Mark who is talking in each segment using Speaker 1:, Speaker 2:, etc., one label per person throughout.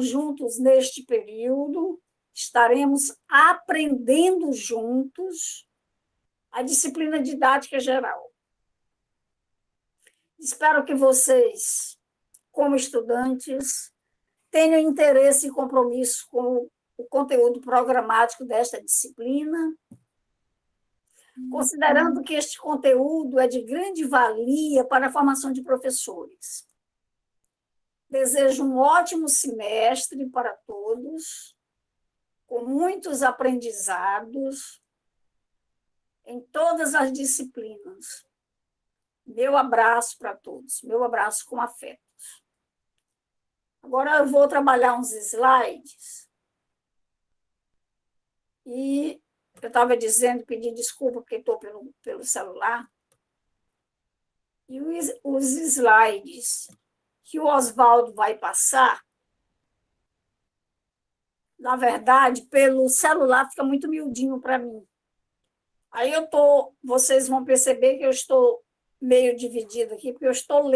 Speaker 1: juntos neste período, estaremos aprendendo juntos a disciplina didática geral. Espero que vocês, como estudantes, tenham interesse e compromisso com o conteúdo programático desta disciplina, considerando que este conteúdo é de grande valia para a formação de professores. Desejo um ótimo semestre para todos, com muitos aprendizados em todas as disciplinas. Meu abraço para todos, meu abraço com afeto. Agora eu vou trabalhar uns slides. E eu estava dizendo, pedi desculpa porque estou pelo celular. E os slides que o Oswaldo vai passar, na verdade, pelo celular fica muito miudinho para mim. Aí vocês vão perceber que eu estou meio dividida aqui, porque eu estou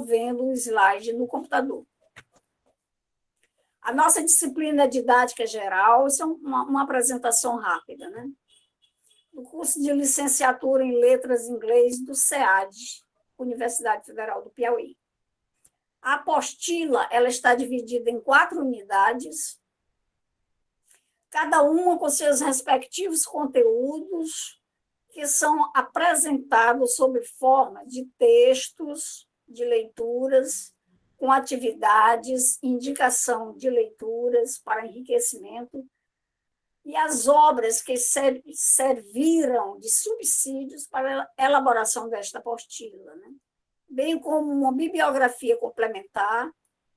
Speaker 1: vendo o slide no computador. A nossa disciplina didática geral, isso é uma apresentação rápida, né? Do curso de licenciatura em Letras em Inglês do SEAD, Universidade Federal do Piauí. A apostila ela está dividida em 4 unidades, cada uma com seus respectivos conteúdos, que são apresentados sob forma de textos, de leituras, com atividades, indicação de leituras para enriquecimento, e as obras que serviram de subsídios para a elaboração desta apostila, né? Bem como uma bibliografia complementar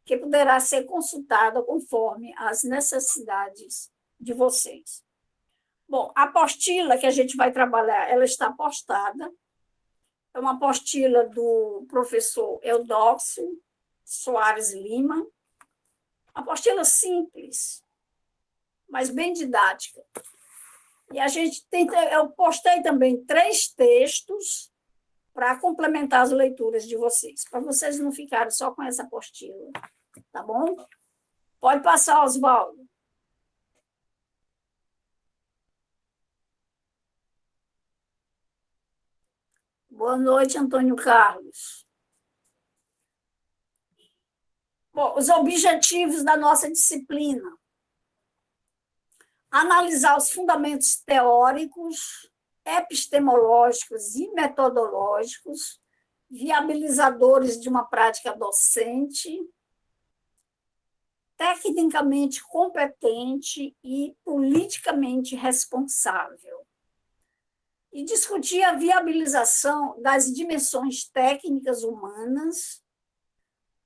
Speaker 1: que poderá ser consultada conforme as necessidades de vocês. Bom, a apostila que a gente vai trabalhar, ela está postada. É uma apostila do professor Eudóxio Soares Lima. Apostila simples, mas bem didática. E eu postei também 3 textos para complementar as leituras de vocês, para vocês não ficarem só com essa apostila, tá bom? Pode passar, Oswaldo. Boa noite, Antônio Carlos. Bom, os objetivos da nossa disciplina: analisar os fundamentos teóricos, epistemológicos e metodológicos, viabilizadores de uma prática docente, tecnicamente competente e politicamente responsável. E discutir a viabilização das dimensões técnicas humanas,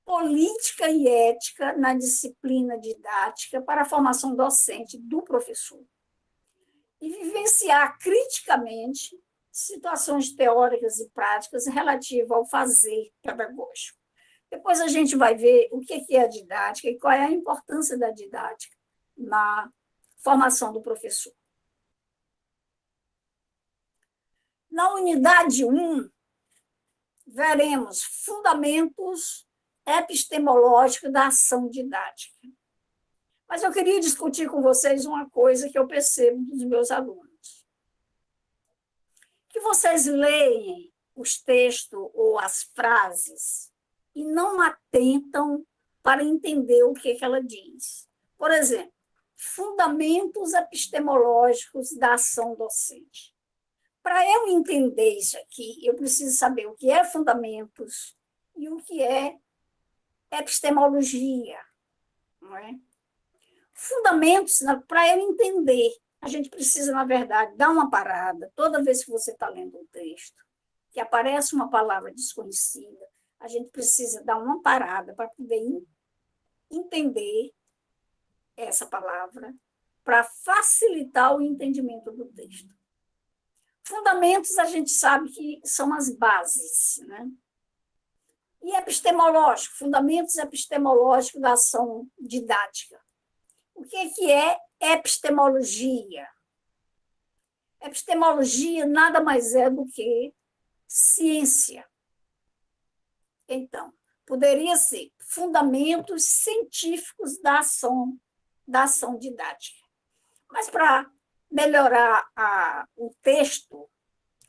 Speaker 1: política e ética na disciplina didática para a formação docente do professor. E vivenciar criticamente situações teóricas e práticas relativas ao fazer pedagógico. Depois a gente vai ver o que é a didática e qual é a importância da didática na formação do professor. Na unidade 1, veremos fundamentos epistemológicos da ação didática. Mas eu queria discutir com vocês uma coisa que eu percebo dos meus alunos. Que vocês leem os textos ou as frases e não atentam para entender o que ela diz. Por exemplo, fundamentos epistemológicos da ação docente. Para eu entender isso aqui, eu preciso saber o que é fundamentos e o que é epistemologia, não é? Fundamentos, para eu entender, a gente precisa, na verdade, dar uma parada. Toda vez que você está lendo um texto, que aparece uma palavra desconhecida, a gente precisa dar uma parada para poder entender essa palavra, para facilitar o entendimento do texto. Fundamentos, a gente sabe que são as bases, né? E epistemológico, fundamentos epistemológicos da ação didática. O que é epistemologia? Epistemologia nada mais é do que ciência. Então, Poderia ser fundamentos científicos da ação didática. Mas, para melhorar o texto,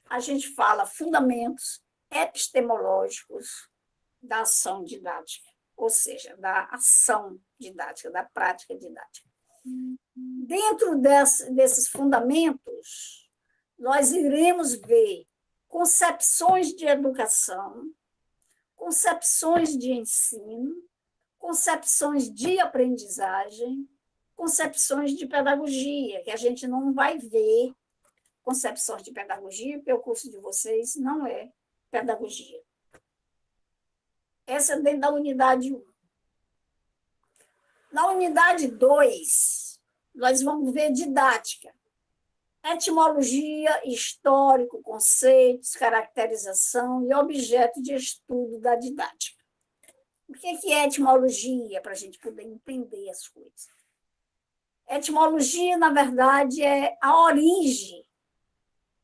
Speaker 1: a gente fala fundamentos epistemológicos da ação didática, ou seja, da ação didática, da prática didática. Dentro desses fundamentos, nós iremos ver concepções de educação, concepções de ensino, concepções de aprendizagem, concepções de pedagogia, que a gente não vai ver concepções de pedagogia, porque o curso de vocês não é pedagogia. Essa é dentro da unidade 1. Na unidade 2, nós vamos ver didática. Etimologia, histórico, conceitos, caracterização e objeto de estudo da didática. O que é etimologia, para a gente poder entender as coisas? Etimologia, na verdade, é a origem,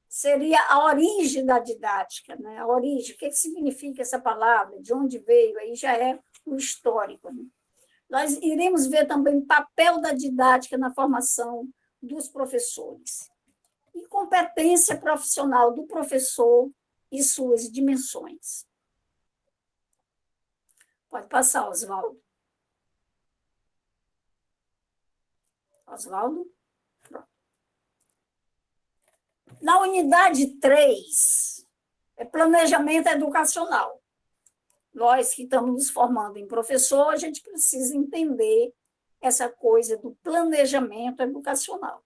Speaker 1: seria a origem da didática, né? A origem, o que significa essa palavra, de onde veio, aí já é o histórico. Né? Nós iremos ver também o papel da didática na formação dos professores. E competência profissional do professor e suas dimensões. Pode passar, Oswaldo. Oswaldo? Pronto. Na unidade 3, é planejamento educacional. Nós que estamos nos formando em professor, a gente precisa entender essa coisa do planejamento educacional.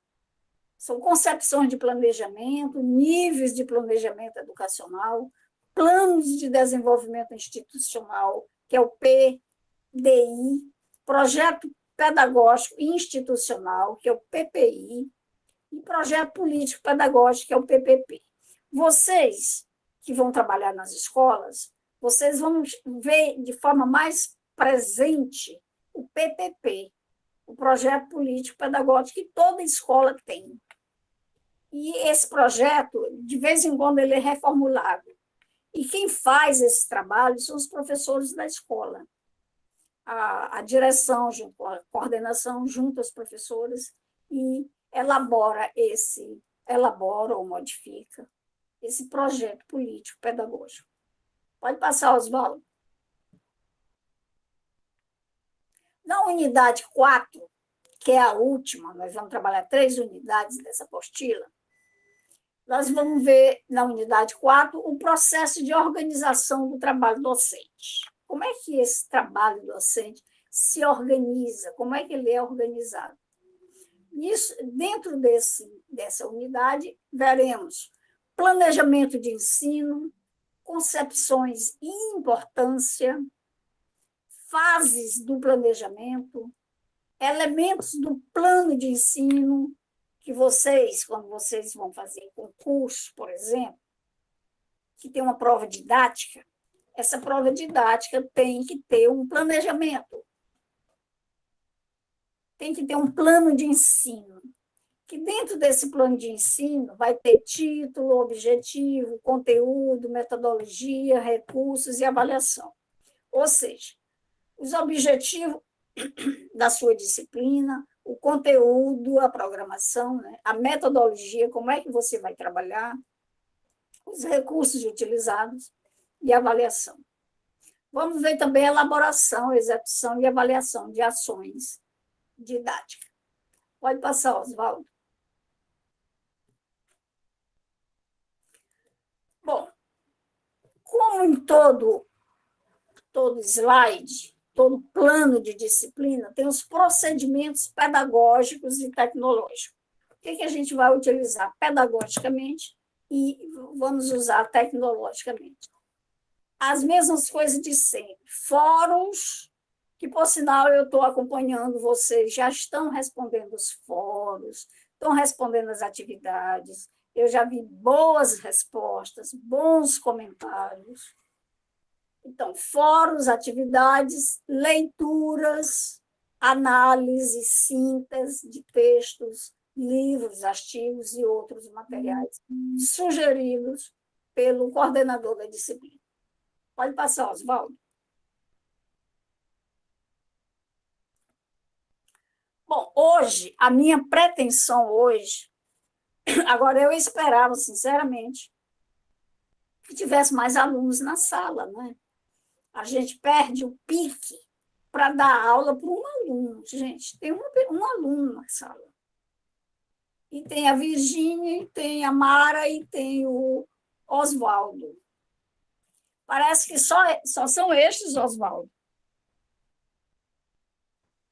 Speaker 1: São concepções de planejamento, níveis de planejamento educacional, planos de desenvolvimento institucional, que é o PDI, projeto pedagógico institucional, que é o PPI, e projeto político pedagógico, que é o PPP. Vocês que vão trabalhar nas escolas, vocês vão ver de forma mais presente o PPP, o projeto político pedagógico, que toda escola tem. E esse projeto, de vez em quando, ele é reformulado. E quem faz esse trabalho são os professores da escola. A direção, a coordenação, junto aos professores, e elabora ou modifica esse projeto político pedagógico. Pode passar, Oswaldo. Na unidade 4, que é a última, nós vamos trabalhar 3 unidades dessa apostila, nós vamos ver, na unidade 4, o processo de organização do trabalho docente. Como é que esse trabalho docente se organiza? Como é que ele é organizado? Isso, dentro dessa unidade, veremos planejamento de ensino, concepções e importância, fases do planejamento, elementos do plano de ensino, que vocês, quando vocês vão fazer concurso, por exemplo, que tem uma prova didática, essa prova didática tem que ter um planejamento, tem que ter um plano de ensino, que dentro desse plano de ensino vai ter título, objetivo, conteúdo, metodologia, recursos e avaliação. Ou seja, os objetivos da sua disciplina, o conteúdo, a programação, né? A metodologia, como é que você vai trabalhar, os recursos utilizados e avaliação. Vamos ver também a elaboração, execução e avaliação de ações didáticas. Pode passar, Oswaldo. Bom, como em todo slide, todo plano de disciplina, tem os procedimentos pedagógicos e tecnológicos. O que a gente vai utilizar pedagogicamente e vamos usar tecnologicamente? As mesmas coisas de sempre. Fóruns, que, por sinal, eu estou acompanhando vocês, já estão respondendo os fóruns, estão respondendo as atividades, eu já vi boas respostas, bons comentários. Então, fóruns, atividades, leituras, análise, síntese de textos, livros, artigos e outros materiais sugeridos pelo coordenador da disciplina. Pode passar, Oswaldo. Bom, hoje, a minha pretensão hoje, agora eu esperava, sinceramente, que tivesse mais alunos na sala, né? A gente perde o pique para dar aula para um aluno. Gente, tem um aluno na sala. E tem a Virgínia, e tem a Mara, e tem o Oswaldo. Parece que só são estes, Oswaldo.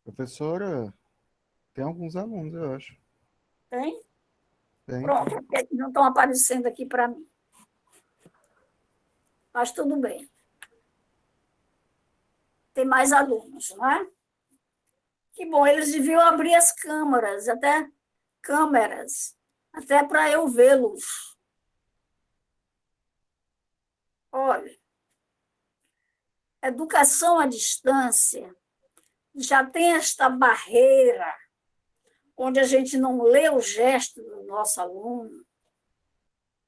Speaker 2: Professora, tem alguns alunos, eu acho.
Speaker 1: Tem?
Speaker 2: Tem,
Speaker 1: Pronto,
Speaker 2: tem.
Speaker 1: porque não estão aparecendo aqui para mim. Mas tudo bem. Tem mais alunos, não é? Que bom, eles deviam abrir as câmeras, até para eu vê-los. Olha, educação à distância já tem esta barreira onde a gente não lê o gesto do nosso aluno.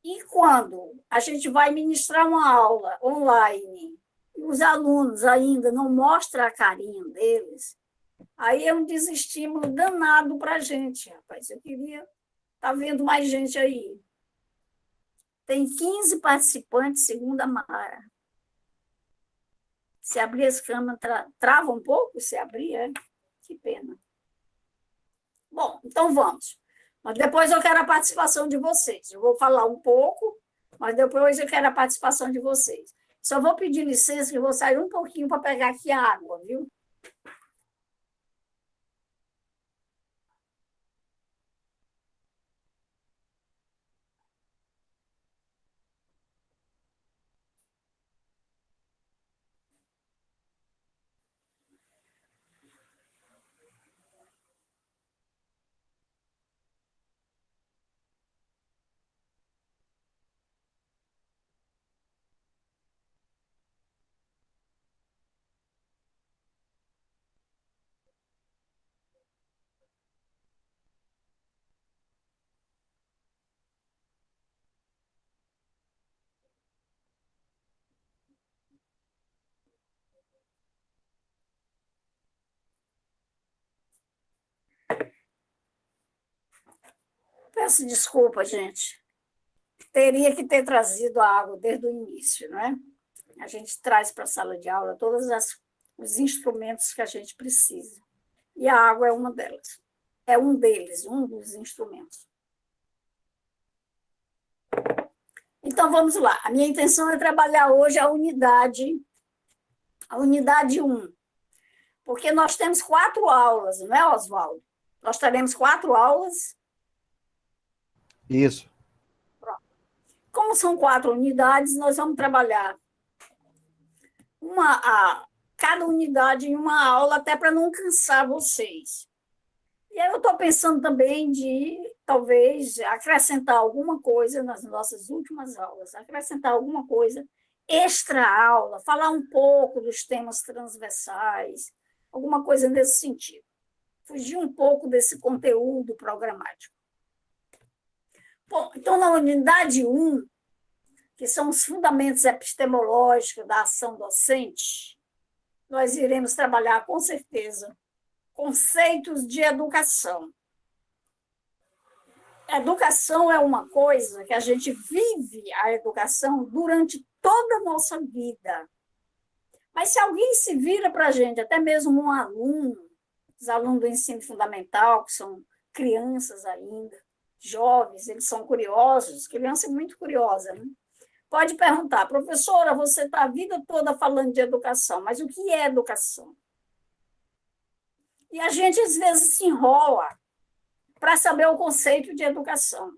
Speaker 1: E quando a gente vai ministrar uma aula online e os alunos ainda não mostram a carinha deles, aí é um desestímulo danado para a gente, rapaz. Eu queria estar vendo mais gente aí. Tem 15 participantes, segundo a Mara. Se abrir as câmeras, trava um pouco? Se abrir, é? Que pena. Bom, então vamos. Mas depois eu quero a participação de vocês. Eu vou falar um pouco, mas depois eu quero a participação de vocês. Só vou pedir licença que eu vou sair um pouquinho para pegar aqui a água, viu? Peço desculpa, gente. Teria que ter trazido a água desde o início, não é? A gente traz para a sala de aula todos os instrumentos que a gente precisa. E a água é uma delas. É um deles, um dos instrumentos. Então, vamos lá. A minha intenção é trabalhar hoje a unidade 1, porque nós temos 4 aulas, não é, Oswaldo? Nós teremos 4 aulas.
Speaker 2: Isso.
Speaker 1: Como são 4 unidades, nós vamos trabalhar cada unidade em uma aula, até para não cansar vocês. E aí eu estou pensando também de, talvez, acrescentar alguma coisa nas nossas últimas aulas, acrescentar alguma coisa extra-aula, falar um pouco dos temas transversais, alguma coisa nesse sentido. Fugir um pouco desse conteúdo programático. Bom, então, na unidade 1, que são os fundamentos epistemológicos da ação docente, nós iremos trabalhar, com certeza, conceitos de educação. Educação é uma coisa que a gente vive a educação durante toda a nossa vida. Mas se alguém se vira para a gente, até mesmo um aluno, os alunos do ensino fundamental, que são crianças ainda, jovens, eles são curiosos, criança é muito curiosa, né? Pode perguntar, professora, você está a vida toda falando de educação, mas o que é educação? E a gente, às vezes, se enrola para saber o conceito de educação.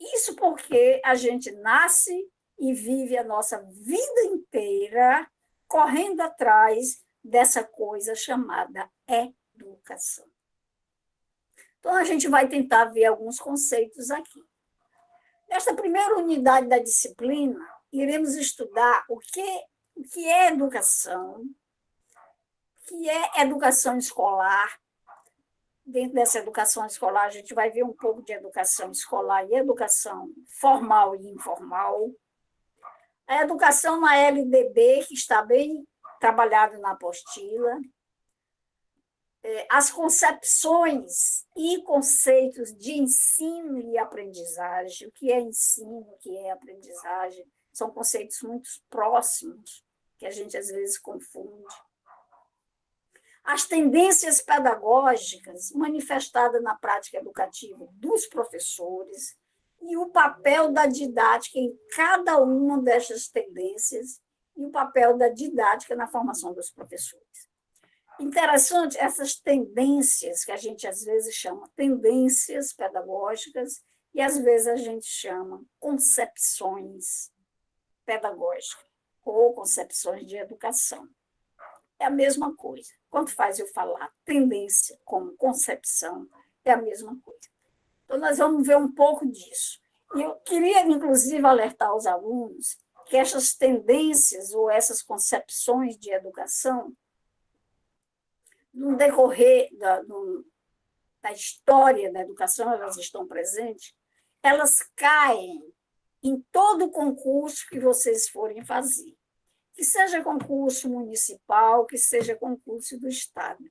Speaker 1: Isso porque a gente nasce e vive a nossa vida inteira correndo atrás dessa coisa chamada educação. Então, a gente vai tentar ver alguns conceitos aqui. Nesta primeira unidade da disciplina, iremos estudar o que é educação, o que é educação escolar. Dentro dessa educação escolar, a gente vai ver um pouco de educação escolar e educação formal e informal. A educação na LDB, que está bem trabalhado na apostila. as concepções e conceitos de ensino e aprendizagem, o que é ensino, o que é aprendizagem, são conceitos muito próximos, que a gente às vezes confunde. As tendências pedagógicas manifestadas na prática educativa dos professores e o papel da didática em cada uma dessas tendências e o papel da didática na formação dos professores. Interessante essas tendências que a gente às vezes chama tendências pedagógicas e às vezes a gente chama concepções pedagógicas ou concepções de educação. É a mesma coisa. Quanto faz eu falar tendência como concepção, é a mesma coisa. Então, nós vamos ver um pouco disso. E eu queria, inclusive, alertar os alunos que essas tendências ou essas concepções de educação, no decorrer da história da educação, elas estão presentes, elas caem em todo concurso que vocês forem fazer. Que seja concurso municipal, que seja concurso do Estado.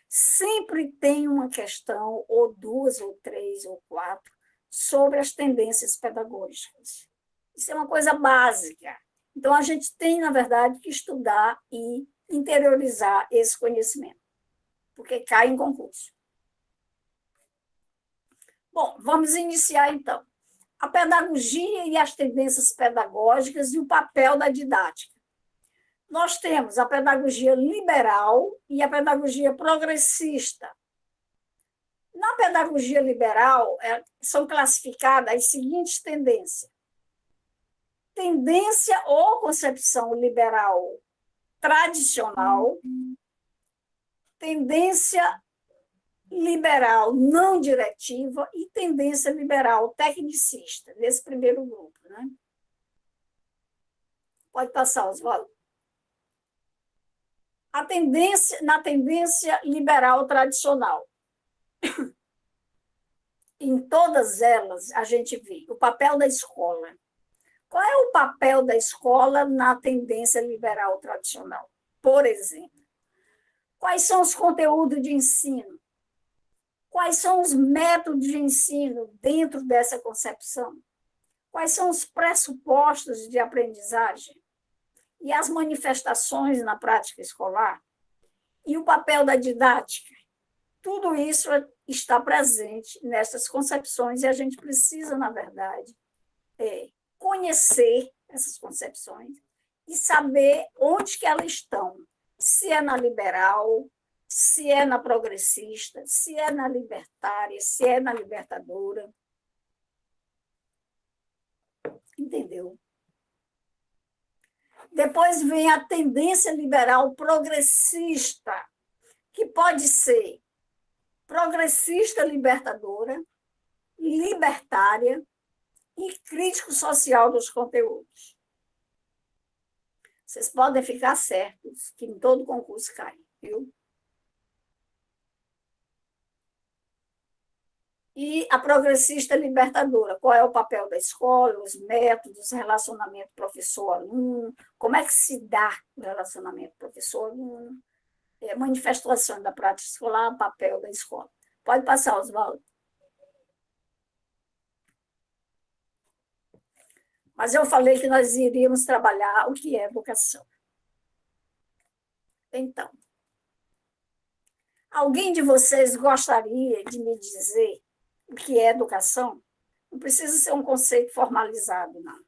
Speaker 1: Sempre tem uma questão, ou duas, ou três, ou quatro, sobre as tendências pedagógicas. Isso é uma coisa básica. Então, a gente tem, na verdade, que estudar e interiorizar esse conhecimento, porque cai em concurso. Bom, vamos iniciar, então. A pedagogia e as tendências pedagógicas e o papel da didática. Nós temos a pedagogia liberal e a pedagogia progressista. Na pedagogia liberal, são classificadas as seguintes tendências. Tendência ou concepção liberal tradicional, tendência liberal não diretiva e tendência liberal tecnicista, nesse primeiro grupo. Né? Pode passar, Oswaldo. Na tendência liberal tradicional. Em todas elas, a gente vê o papel da escola. Qual é o papel da escola na tendência liberal tradicional? Por exemplo, quais são os conteúdos de ensino? Quais são os métodos de ensino dentro dessa concepção? Quais são os pressupostos de aprendizagem? E as manifestações na prática escolar? E o papel da didática? Tudo isso está presente nessas concepções e a gente precisa, na verdade, conhecer essas concepções e saber onde que elas estão. Se é na liberal, se é na progressista, se é na libertária, se é na libertadora. Entendeu? Depois vem a tendência liberal progressista, que pode ser progressista libertadora, libertária e crítico social dos conteúdos. Vocês podem ficar certos que em todo concurso cai, viu? E a progressista libertadora, qual é o papel da escola, os métodos, relacionamento professor-aluno, como é que se dá o relacionamento professor-aluno, manifestação da prática escolar, papel da escola. Pode passar, Oswaldo. Mas eu falei que nós iríamos trabalhar o que é educação. Então, alguém de vocês gostaria de me dizer o que é educação? Não precisa ser um conceito formalizado, não.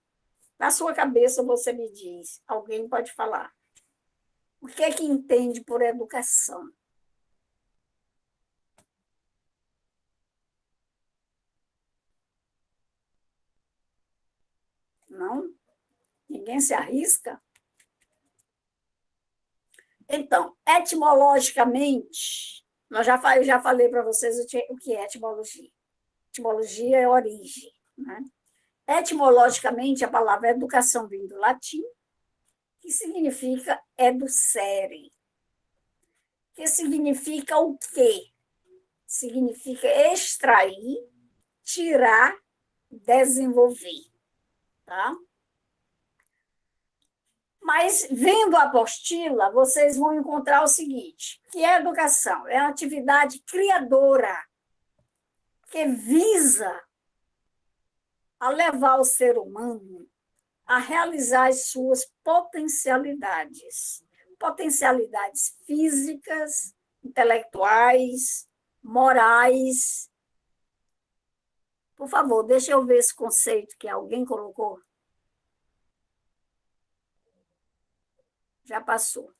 Speaker 1: Na sua cabeça você me diz, alguém pode falar. O que é que entende por educação? Não? Ninguém se arrisca? Então, etimologicamente, eu já falei para vocês o que é etimologia. Etimologia é origem. Né? Etimologicamente, a palavra educação vem do latim, que significa educere. Que significa o quê? Significa extrair, tirar, desenvolver. Tá? Mas, vendo a apostila, vocês vão encontrar o seguinte, que a educação é uma atividade criadora que visa a levar o ser humano a realizar as suas potencialidades. Potencialidades físicas, intelectuais, morais. Por favor, deixa eu ver esse conceito que alguém colocou. Já passou.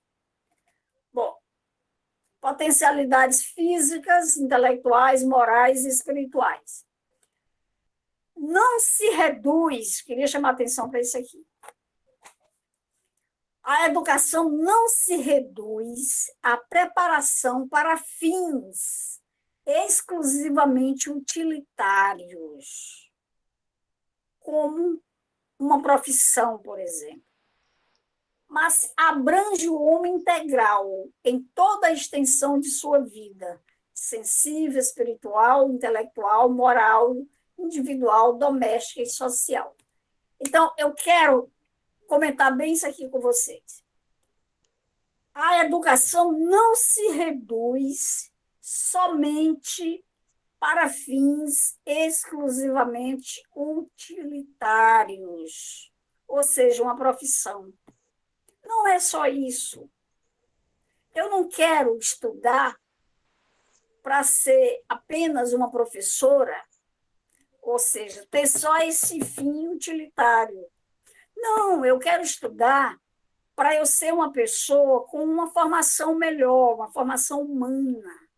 Speaker 1: Bom, potencialidades físicas, intelectuais, morais e espirituais. Não se reduz, queria chamar a atenção para isso aqui. A educação não se reduz à preparação para fins exclusivamente utilitários, como uma profissão, por exemplo, mas abrange o homem integral em toda a extensão de sua vida, sensível, espiritual, intelectual, moral, individual, doméstica e social. Então, eu quero comentar bem isso aqui com vocês. A educação não se reduz somente para fins exclusivamente utilitários, ou seja, uma profissão. Não é só isso. Eu não quero estudar para ser apenas uma professora, ou seja, ter só esse fim utilitário. Não, eu quero estudar para eu ser uma pessoa com uma formação melhor, uma formação humana,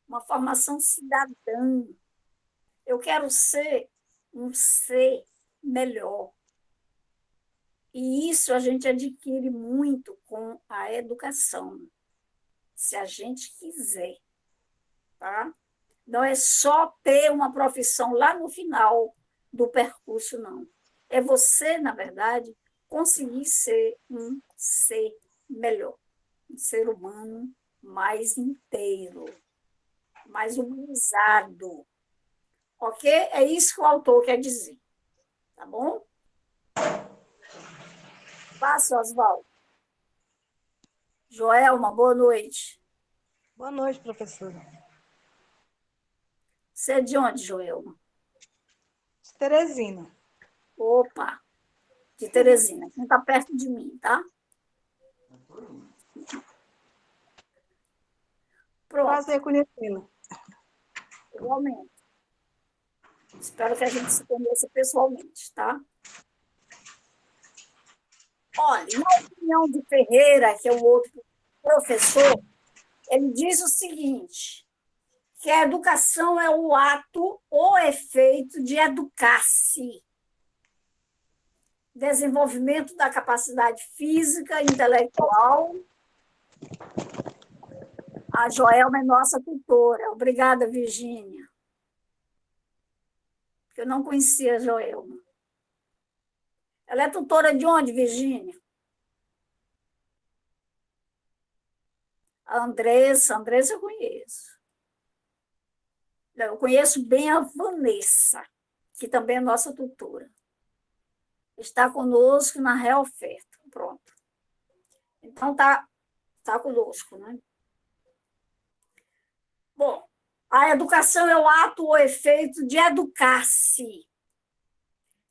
Speaker 1: uma formação cidadã. Eu quero ser um ser melhor. E isso a gente adquire muito com a educação, se a gente quiser. Tá? Não é só ter uma profissão lá no final do percurso, não. É você, na verdade, conseguir ser um ser melhor, um ser humano mais inteiro, mais humanizado. Ok? É isso que o autor quer dizer. Tá bom? Passo, Oswaldo. Joelma, boa noite.
Speaker 3: Boa noite, professora.
Speaker 1: Você é de onde, Joelma?
Speaker 3: De Teresina.
Speaker 1: Opa, de Teresina. Quem está perto de mim, tá? Pronto.
Speaker 3: Prazer conhecê-la.
Speaker 1: Igualmente. Espero que a gente se conheça pessoalmente, tá? Olha, na opinião de Ferreira, que é o outro professor, ele diz o seguinte, que a educação é o ato ou efeito de educar-se. Desenvolvimento da capacidade física, intelectual. A Joelma é nossa tutora. Obrigada, Virgínia. Eu não conhecia a Joelma. Ela é tutora de onde, Virgínia? A Andressa eu conheço. Eu conheço bem a Vanessa, que também é nossa tutora. Está conosco na reoferta. Pronto. Então, tá conosco, né? Bom, a educação é o ato ou efeito de educar-se.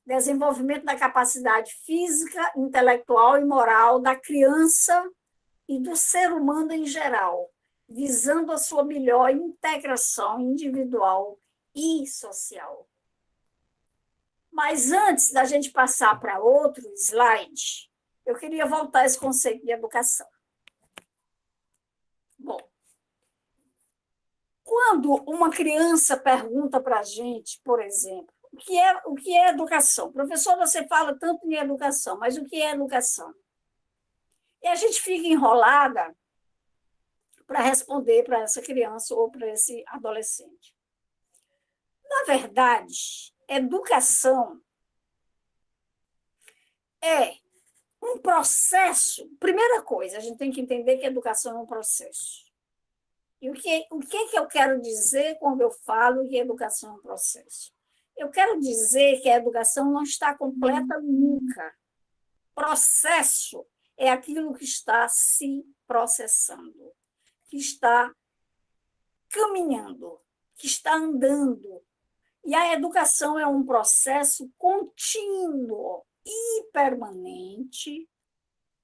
Speaker 1: Desenvolvimento da capacidade física, intelectual e moral da criança e do ser humano em geral, visando a sua melhor integração individual e social. Mas antes da gente passar para outro slide, eu queria voltar a esse conceito de educação. Bom, quando uma criança pergunta para a gente, por exemplo, o que é educação? Professor, você fala tanto em educação, mas o que é educação? E a gente fica enrolada para responder para essa criança ou para esse adolescente. Na verdade, educação é um processo. Primeira coisa, a gente tem que entender que a educação é um processo. E o que eu quero dizer quando eu falo que a educação é um processo? Eu quero dizer que a educação não está completa nunca. Processo é aquilo que está se processando, que está caminhando, que está andando. E a educação é um processo contínuo e permanente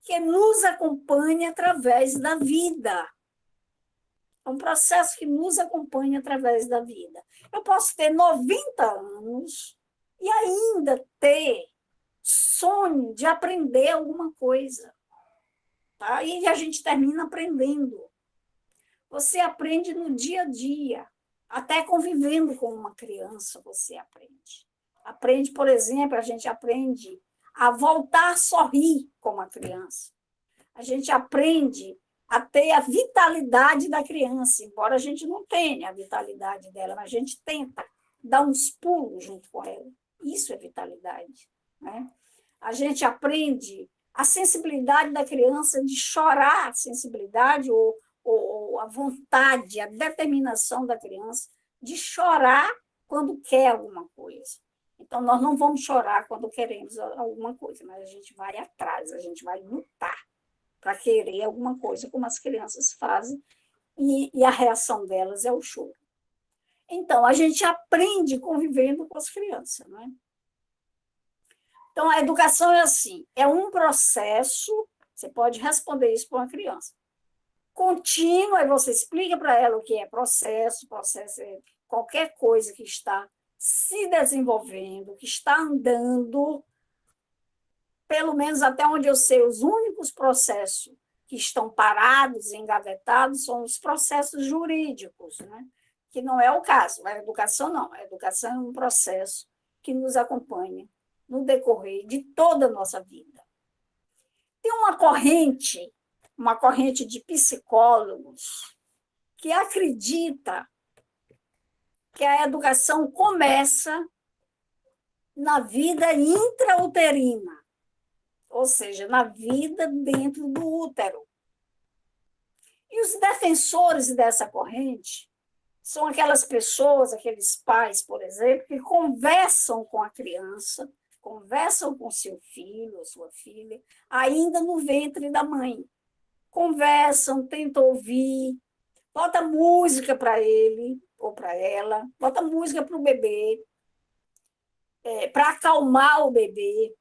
Speaker 1: que nos acompanha através da vida. É um processo que nos acompanha através da vida. Eu posso ter 90 anos e ainda ter sonho de aprender alguma coisa. Tá? E a gente termina aprendendo. Você aprende no dia a dia, até convivendo com uma criança você aprende. Aprende, por exemplo, a gente aprende a voltar a sorrir com uma criança. A gente aprende a ter a vitalidade da criança, embora a gente não tenha a vitalidade dela, mas a gente tenta dar uns pulos junto com ela. Isso é vitalidade, né? A gente aprende a sensibilidade da criança de chorar, a sensibilidade ou a vontade, a determinação da criança de chorar quando quer alguma coisa. Então, nós não vamos chorar quando queremos alguma coisa, mas a gente vai atrás, a gente vai lutar para querer alguma coisa, como as crianças fazem, e a reação delas é o choro. Então, a gente aprende convivendo com as crianças, né? Então, a educação é assim, é um processo, você pode responder isso para uma criança, contínuo, aí você explica para ela o que é processo é qualquer coisa que está se desenvolvendo, que está andando, pelo menos até onde eu sei, os únicos processos que estão parados, engavetados, são os processos jurídicos, né? Que não é o caso, a educação não, a educação é um processo que nos acompanha no decorrer de toda a nossa vida. Tem uma corrente de psicólogos que acredita que a educação começa na vida intrauterina, ou seja, na vida dentro do útero. E os defensores dessa corrente são aquelas pessoas, aqueles pais, por exemplo, que conversam com a criança, conversam com seu filho ou sua filha, ainda no ventre da mãe. Conversam, tentam ouvir, bota música para ele ou para ela, bota música para o bebê, para acalmar o bebê.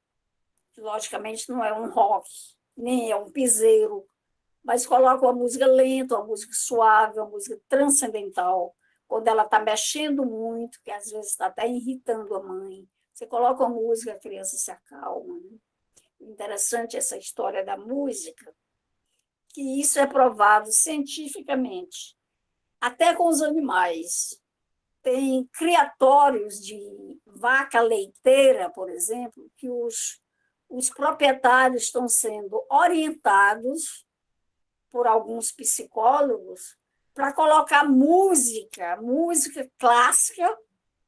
Speaker 1: Logicamente, não é um rock, nem é um piseiro, mas coloca uma música lenta, uma música suave, uma música transcendental. Quando ela está mexendo muito, que às vezes está até irritando a mãe, você coloca a música, a criança se acalma. Né? Interessante essa história da música, que isso é provado cientificamente, até com os animais. Tem criatórios de vaca leiteira, por exemplo, que os proprietários estão sendo orientados por alguns psicólogos para colocar música clássica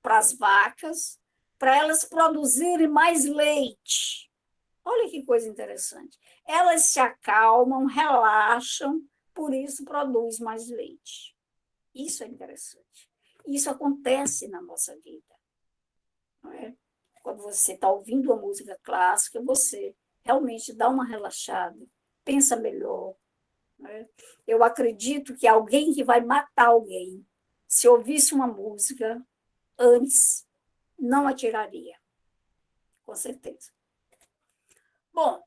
Speaker 1: para as vacas, para elas produzirem mais leite. Olha que coisa interessante. Elas se acalmam, relaxam, por isso produz mais leite. Isso é interessante. Isso acontece na nossa vida. Não é? Quando você está ouvindo a música clássica, você realmente dá uma relaxada, pensa melhor. Não é? Eu acredito que alguém que vai matar alguém, se ouvisse uma música antes, não atiraria. Com certeza. Bom,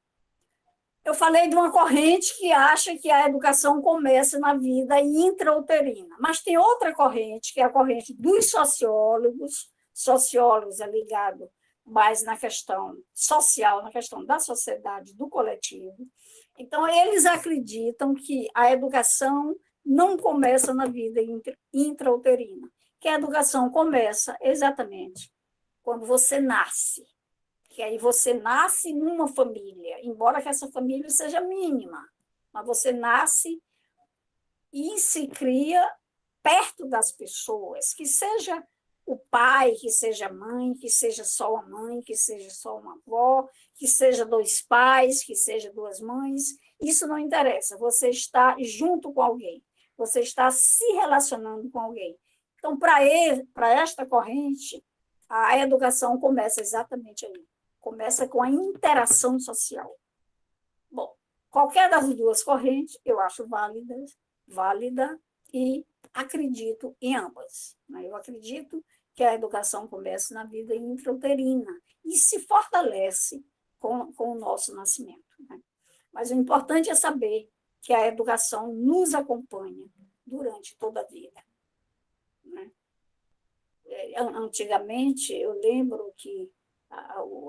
Speaker 1: eu falei de uma corrente que acha que a educação começa na vida intrauterina, mas tem outra corrente, que é a corrente dos sociólogos. Sociólogos é ligado mais na questão social, na questão da sociedade, do coletivo. Então, eles acreditam que a educação não começa na vida intrauterina, que a educação começa exatamente quando você nasce. Que aí você nasce numa família, embora que essa família seja mínima, mas você nasce e se cria perto das pessoas, que seja o pai, que seja a mãe, que seja só uma mãe, que seja só uma avó, que seja dois pais, que seja duas mães, isso não interessa, você está junto com alguém, você está se relacionando com alguém. Então, para esta corrente, a educação começa exatamente aí. Começa com a interação social. Bom, Qualquer das duas correntes eu acho válida e acredito em ambas. Eu acredito que a educação começa na vida intrauterina e se fortalece com o nosso nascimento. Mas o importante é saber que a educação nos acompanha durante toda a vida. Antigamente, eu lembro que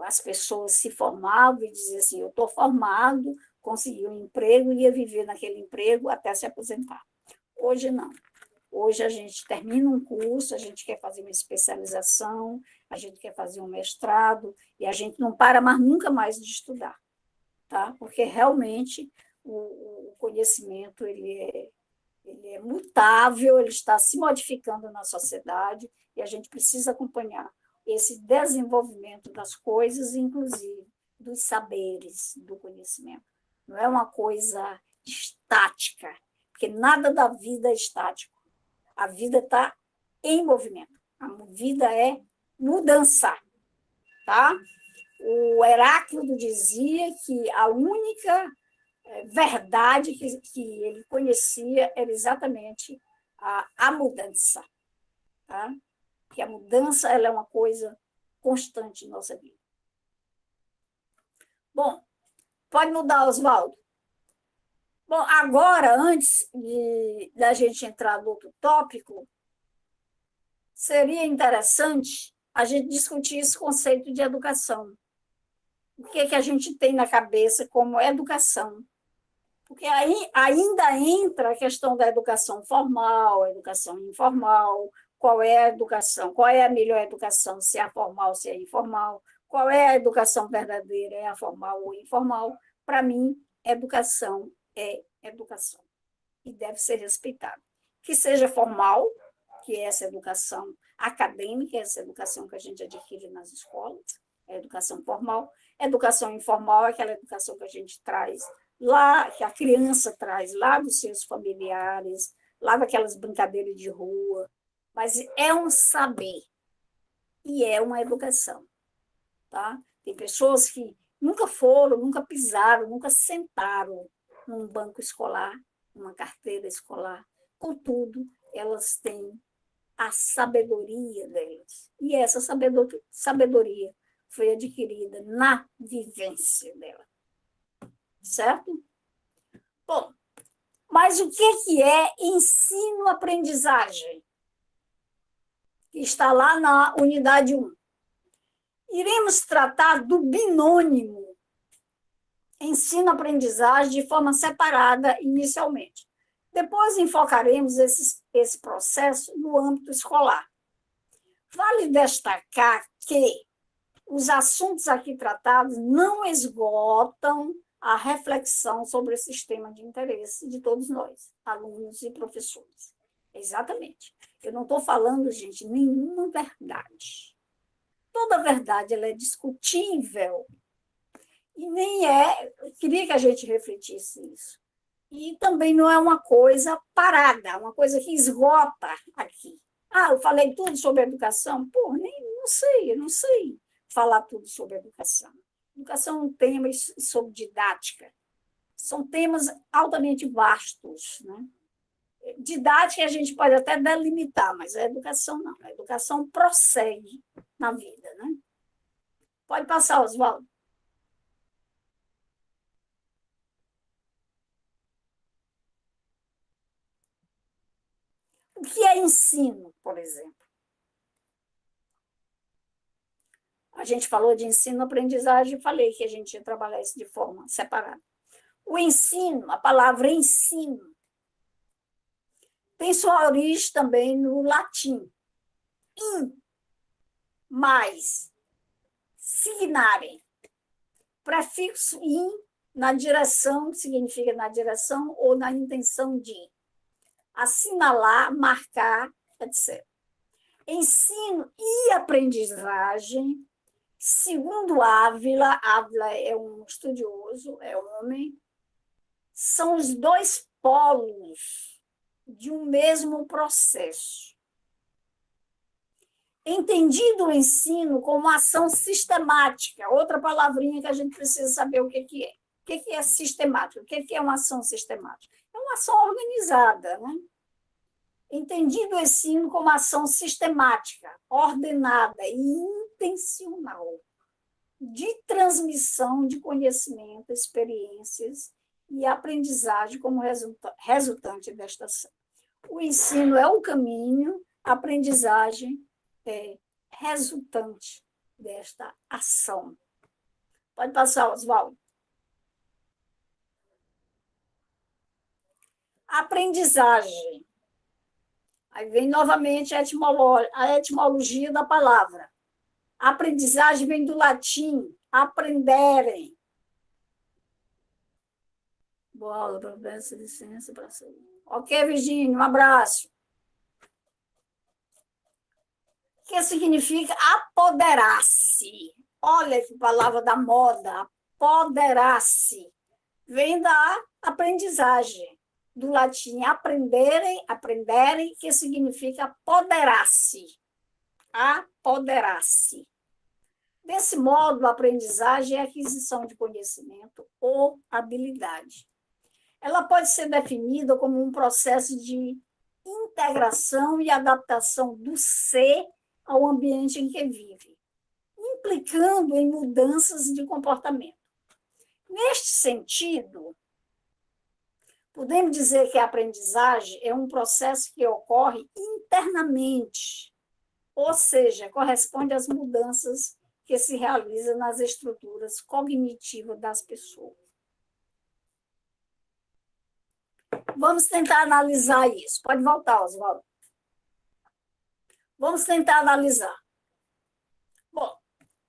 Speaker 1: as pessoas se formavam e diziam assim, eu estou formado, consegui um emprego e ia viver naquele emprego até se aposentar. Hoje não. Hoje a gente termina um curso, a gente quer fazer uma especialização, a gente quer fazer um mestrado, e a gente não para mais nunca mais de estudar, tá? Porque realmente o conhecimento ele é mutável, ele está se modificando na sociedade, e a gente precisa acompanhar esse desenvolvimento das coisas, inclusive dos saberes, do conhecimento. Não é uma coisa estática, porque nada da vida é estático. A vida está em movimento. A vida é mudança. Tá? O Heráclito dizia que a única verdade que ele conhecia era exatamente a mudança. Tá? Que a mudança ela é uma coisa constante em nossa vida. Bom, pode mudar, Oswaldo. Bom, agora, antes da gente entrar no outro tópico, seria interessante a gente discutir esse conceito de educação. O que é que a gente tem na cabeça como educação? Porque aí ainda entra a questão da educação formal, a educação informal, qual é a educação, qual é a melhor educação, se é a formal, se é a informal, qual é a educação verdadeira, é a formal ou informal. Para mim, educação é educação e deve ser respeitada. Que seja formal, que é essa educação acadêmica, essa educação que a gente adquire nas escolas, é a educação formal. Educação informal é aquela educação que a gente traz lá, que a criança traz lá dos seus familiares, lá daquelas brincadeiras de rua, mas é um saber e é uma educação. Tá? Tem pessoas que nunca foram, nunca pisaram, nunca sentaram num banco escolar, numa carteira escolar. Contudo, elas têm a sabedoria delas. E essa sabedoria foi adquirida na vivência dela. Certo? Bom, mas o que é ensino-aprendizagem? Que está lá na unidade 1. Iremos tratar do binônimo ensino-aprendizagem de forma separada inicialmente. Depois enfocaremos esse processo no âmbito escolar. Vale destacar que os assuntos aqui tratados não esgotam a reflexão sobre esse sistema de interesse de todos nós, alunos e professores. Exatamente. Eu não estou falando, gente, nenhuma verdade. Toda verdade ela é discutível. E nem eu queria que a gente refletisse isso. E também não é uma coisa parada, uma coisa que esgota aqui. Eu falei tudo sobre educação? Pô, eu não sei falar tudo sobre educação. Educação é um tema sobre didática. São temas altamente vastos. Né? Didática a gente pode até delimitar, mas a educação não. A educação prossegue na vida. Né? Pode passar, Oswaldo. O que é ensino, por exemplo? A gente falou de ensino-aprendizagem, falei que a gente ia trabalhar isso de forma separada. O ensino, a palavra ensino, tem sua origem também no latim. In, mais, signare. Prefixo in, na direção, significa na direção ou na intenção de. Assinalar, marcar, etc. Ensino e aprendizagem, segundo Ávila é um estudioso, é homem, são os dois polos de um mesmo processo. Entendido o ensino como ação sistemática, outra palavrinha que a gente precisa saber o que é. O que é sistemática? O que é uma ação sistemática? É uma ação organizada, né? Entendido o ensino como ação sistemática, ordenada e intencional de transmissão de conhecimento, experiências e aprendizagem como resultante desta ação. O ensino é o caminho, a aprendizagem é resultante desta ação. Pode passar, Oswaldo. Aprendizagem. Aí vem novamente a etimologia da palavra. A aprendizagem vem do latim, aprenderem. Boa, peço licença para sair. Ok, Virgínia, um abraço. O que significa apoderar-se? Olha que palavra da moda, apoderar-se. Vem da aprendizagem, do latim aprenderem, que significa apoderar-se. Apoderar-se. Desse modo, a aprendizagem é a aquisição de conhecimento ou habilidade. Ela pode ser definida como um processo de integração e adaptação do ser ao ambiente em que vive, implicando em mudanças de comportamento. Neste sentido, podemos dizer que a aprendizagem é um processo que ocorre internamente, ou seja, corresponde às mudanças que se realizam nas estruturas cognitivas das pessoas. Vamos tentar analisar isso. Pode voltar, Oswaldo. Vamos tentar analisar. Bom,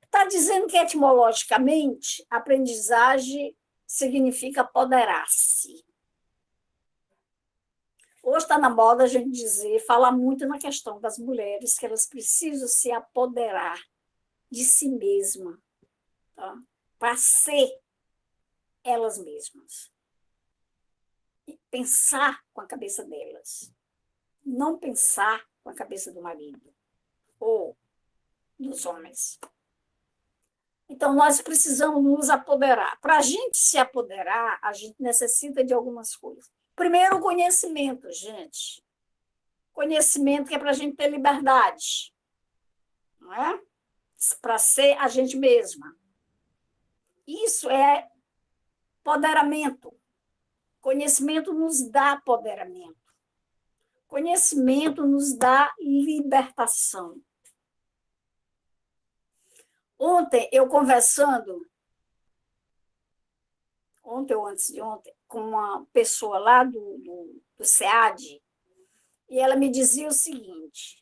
Speaker 1: está dizendo que etimologicamente, aprendizagem significa apoderar-se. Hoje está na moda a gente dizer, falar muito na questão das mulheres, que elas precisam se apoderar de si mesmas, tá? Para ser elas mesmas. E pensar com a cabeça delas. Não pensar com a cabeça do marido ou dos homens. Então, nós precisamos nos apoderar. Para a gente se apoderar, a gente necessita de algumas coisas. Primeiro, o conhecimento, gente. Conhecimento que é para a gente ter liberdade. Não é? Para ser a gente mesma. Isso é apoderamento. Conhecimento nos dá apoderamento. Conhecimento nos dá libertação. Ontem, eu conversando, ontem ou antes de ontem, com uma pessoa lá do SEAD, e ela me dizia o seguinte,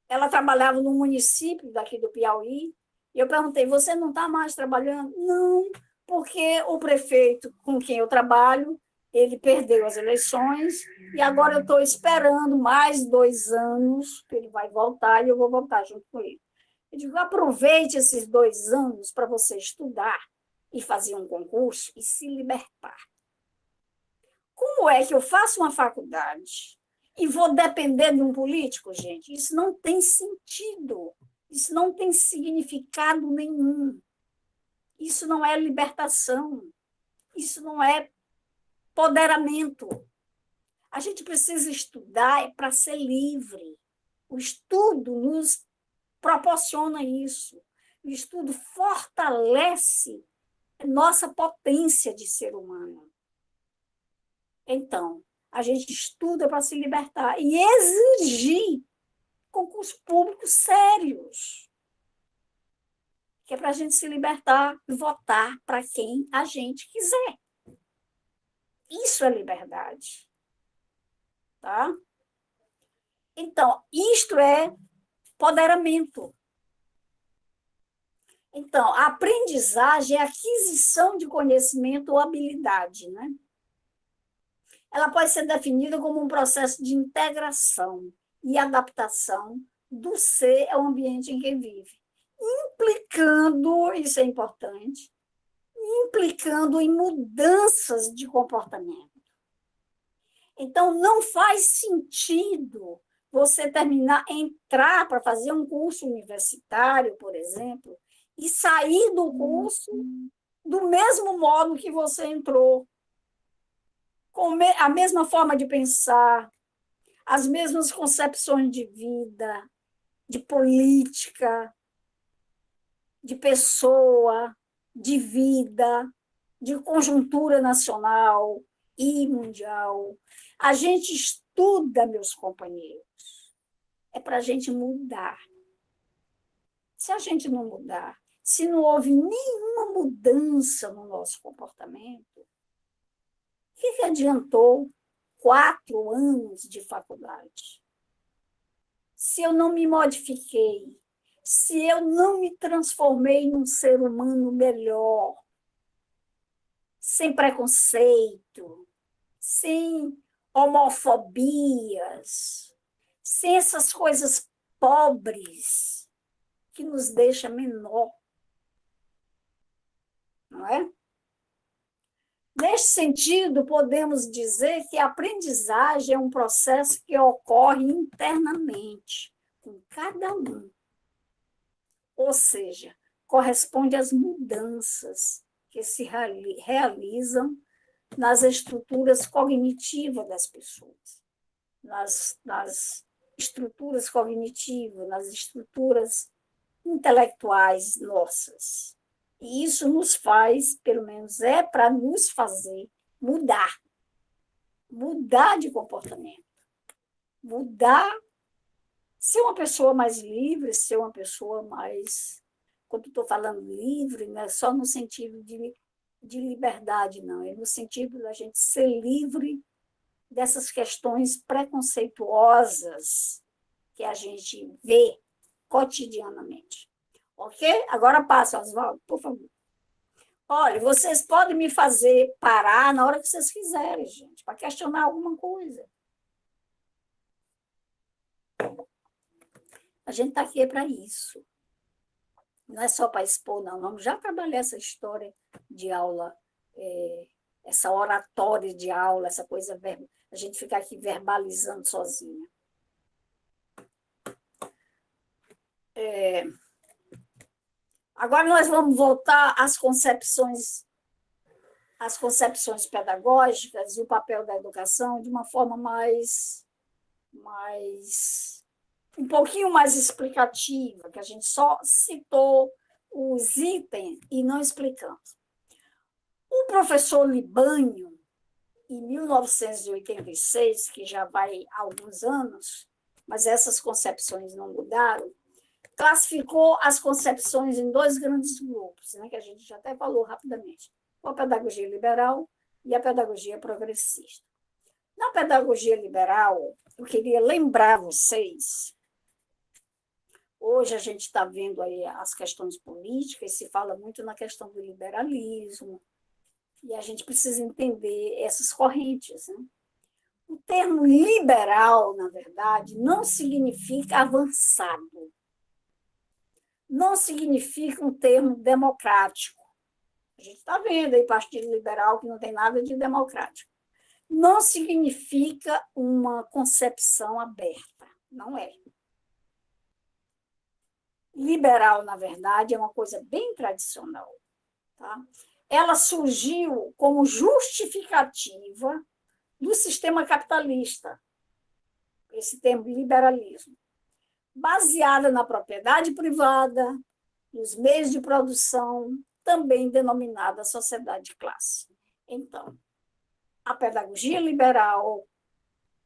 Speaker 1: ela trabalhava num município daqui do Piauí, e eu perguntei, você não está mais trabalhando? Não, porque o prefeito com quem eu trabalho, ele perdeu as eleições, e agora eu estou esperando mais 2 anos, que ele vai voltar, e eu vou voltar junto com ele. Eu digo, aproveite esses 2 anos para você estudar e fazer um concurso e se libertar. Como é que eu faço uma faculdade e vou depender de um político, gente? Isso não tem sentido. Isso não tem significado nenhum. Isso não é libertação. Isso não é empoderamento. A gente precisa estudar para ser livre. O estudo nos proporciona isso. O estudo fortalece nossa potência de ser humano. Então, a gente estuda para se libertar e exigir concursos públicos sérios, que é para a gente se libertar e votar para quem a gente quiser. Isso é liberdade. Tá? Então, isto é empoderamento. Então, a aprendizagem é a aquisição de conhecimento ou habilidade, né? Ela pode ser definida como um processo de integração e adaptação do ser ao ambiente em que vive, implicando, isso é importante, implicando em mudanças de comportamento. Então, não faz sentido você entrar para fazer um curso universitário, por exemplo, e sair do curso do mesmo modo que você entrou, com a mesma forma de pensar, as mesmas concepções de vida, de política, de pessoa, de vida, de conjuntura nacional e mundial. A gente estuda, meus companheiros, é para a gente mudar. Se a gente não mudar, se não houve nenhuma mudança no nosso comportamento, o que adiantou 4 anos de faculdade? Se eu não me modifiquei, se eu não me transformei num ser humano melhor, sem preconceito, sem homofobias, sem essas coisas pobres que nos deixa menor, não é? Neste sentido, podemos dizer que a aprendizagem é um processo que ocorre internamente, com cada um. Ou seja, corresponde às mudanças que se realizam nas estruturas cognitivas das pessoas, nas estruturas cognitivas, nas estruturas intelectuais nossas. E isso nos faz, pelo menos é para nos fazer mudar de comportamento, mudar, ser uma pessoa mais livre, ser uma pessoa mais... Quando estou falando livre, não é só no sentido de liberdade, não, é no sentido da gente ser livre dessas questões preconceituosas que a gente vê cotidianamente. Ok? Agora passa, Oswaldo, por favor. Olha, vocês podem me fazer parar na hora que vocês quiserem, gente, para questionar alguma coisa. A gente está aqui para isso. Não é só para expor, não. Vamos já trabalhar essa história de aula, essa oratória de aula, essa coisa, a gente ficar aqui verbalizando sozinha. Agora nós vamos voltar às concepções pedagógicas e o papel da educação de uma forma um pouquinho mais explicativa, que a gente só citou os itens e não explicamos. O professor Libânio, em 1986, que já vai há alguns anos, mas essas concepções não mudaram, classificou as concepções em 2 grandes grupos, né, que a gente já até falou rapidamente, a pedagogia liberal e a pedagogia progressista. Na pedagogia liberal, eu queria lembrar vocês, hoje a gente está vendo aí as questões políticas, se fala muito na questão do liberalismo, e a gente precisa entender essas correntes, né? O termo liberal, na verdade, não significa avançado, não significa um termo democrático. A gente está vendo aí partido liberal que não tem nada de democrático. Não significa uma concepção aberta, não é. Liberal, na verdade, é uma coisa bem tradicional. Tá? Ela surgiu como justificativa do sistema capitalista, esse termo liberalismo, baseada na propriedade privada, nos meios de produção, também denominada sociedade de classe. Então, a pedagogia liberal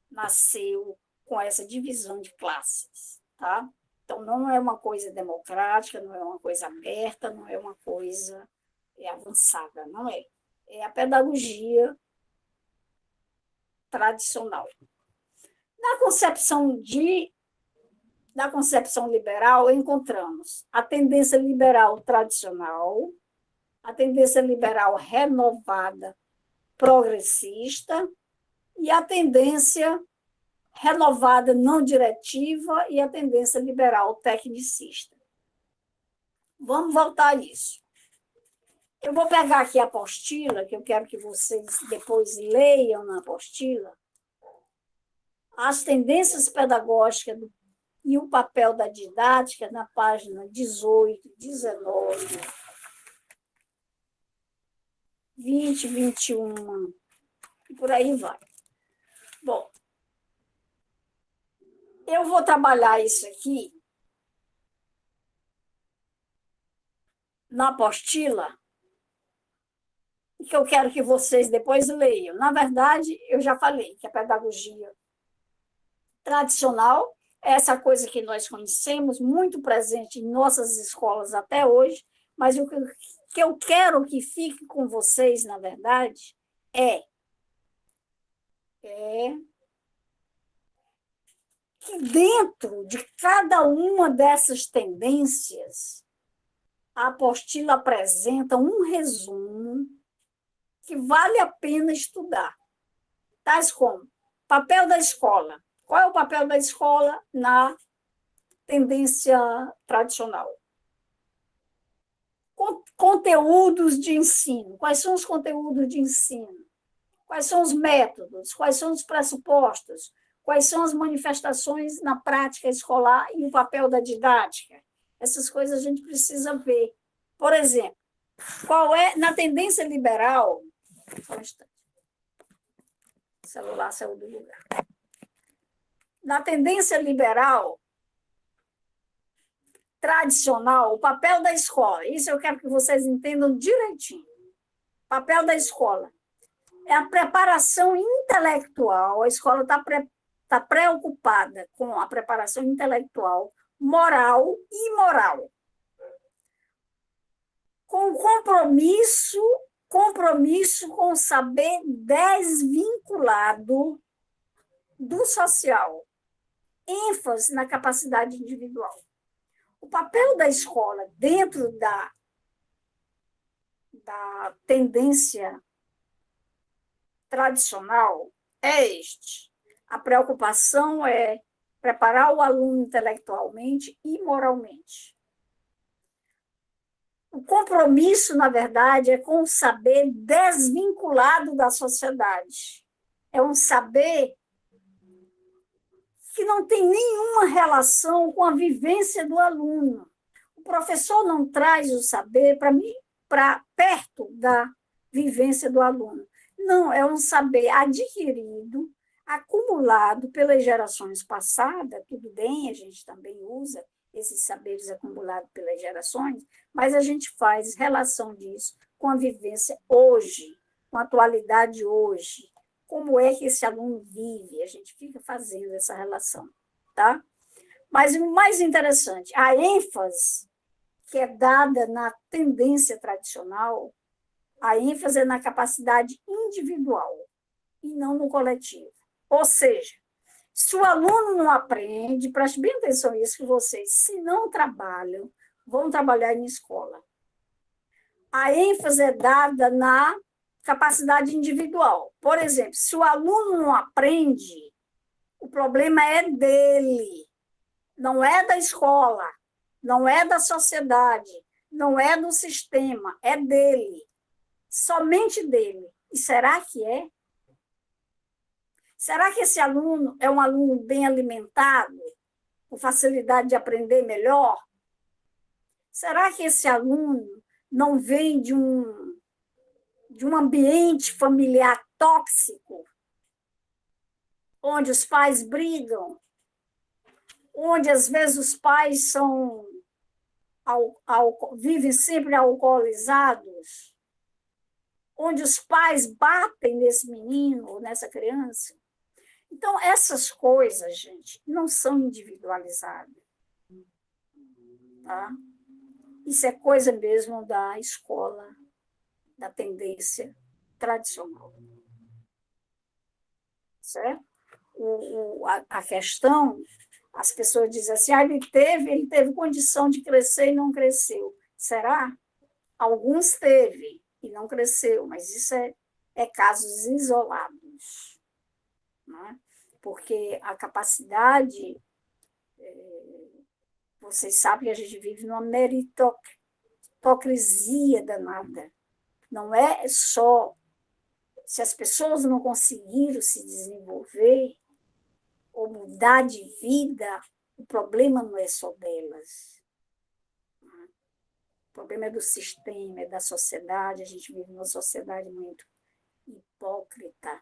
Speaker 1: nasceu com essa divisão de classes, tá? Então, não é uma coisa democrática, não é uma coisa aberta, não é uma coisa avançada, não é. É a pedagogia tradicional. Na concepção liberal, encontramos a tendência liberal tradicional, a tendência liberal renovada, progressista, e a tendência renovada não diretiva e a tendência liberal tecnicista. Vamos voltar a isso. Eu vou pegar aqui a apostila, que eu quero que vocês depois leiam na apostila, as tendências pedagógicas e o papel da didática na página 18, 19 20, 21, e por aí vai. Bom, eu vou trabalhar isso aqui na apostila, que eu quero que vocês depois leiam. Na verdade, eu já falei que a pedagogia tradicional é essa coisa que nós conhecemos, muito presente em nossas escolas até hoje, mas o que eu quero que fique com vocês, na verdade, é que dentro de cada uma dessas tendências, a apostila apresenta um resumo que vale a pena estudar, tais como papel da escola. Qual é o papel da escola na tendência tradicional? Conteúdos de ensino. Quais são os conteúdos de ensino? Quais são os métodos? Quais são os pressupostos? Quais são as manifestações na prática escolar e o papel da didática? Essas coisas a gente precisa ver. Por exemplo, qual é, na tendência liberal... Só um instante. O celular saiu do lugar. Na tendência liberal tradicional, o papel da escola, isso eu quero que vocês entendam direitinho. O papel da escola é a preparação intelectual, a escola está preocupada com a preparação intelectual, moral e imoral, com compromisso com o saber desvinculado do social, ênfase na capacidade individual. O papel da escola dentro da tendência tradicional é este. A preocupação é preparar o aluno intelectualmente e moralmente. O compromisso, na verdade, é com o saber desvinculado da sociedade. É um saber que não tem nenhuma relação com a vivência do aluno. O professor não traz o saber para perto da vivência do aluno. Não, é um saber adquirido, acumulado pelas gerações passadas, tudo bem, a gente também usa esses saberes acumulados pelas gerações, mas a gente faz relação disso com a vivência hoje, com a atualidade hoje. Como é que esse aluno vive? A gente fica fazendo essa relação, tá? Mas o mais interessante, a ênfase que é dada na tendência tradicional, a ênfase é na capacidade individual e não no coletivo. Ou seja, se o aluno não aprende, preste bem atenção nisso, que vocês, se não trabalham, vão trabalhar em escola. A ênfase é dada na capacidade individual. Por exemplo, se o aluno não aprende, o problema é dele, não é da escola, não é da sociedade, não é do sistema, é dele, somente dele. E será que é? Será que esse aluno é um aluno bem alimentado, com facilidade de aprender melhor? Será que esse aluno não vem de um ambiente familiar tóxico, onde os pais brigam, onde às vezes os pais vivem sempre alcoolizados, onde os pais batem nesse menino ou nessa criança? Então, essas coisas, gente, não são individualizadas. Tá? Isso é coisa mesmo da escola, da tendência tradicional. Certo? A questão, as pessoas dizem assim, ele teve condição de crescer e não cresceu. Será? Alguns teve e não cresceu, mas isso é casos isolados. Né? Porque a capacidade, vocês sabem que a gente vive numa meritocracia danada. Não é só se as pessoas não conseguiram se desenvolver ou mudar de vida, o problema não é só delas. problema é do sistema, é da sociedade. A gente vive numa sociedade muito hipócrita.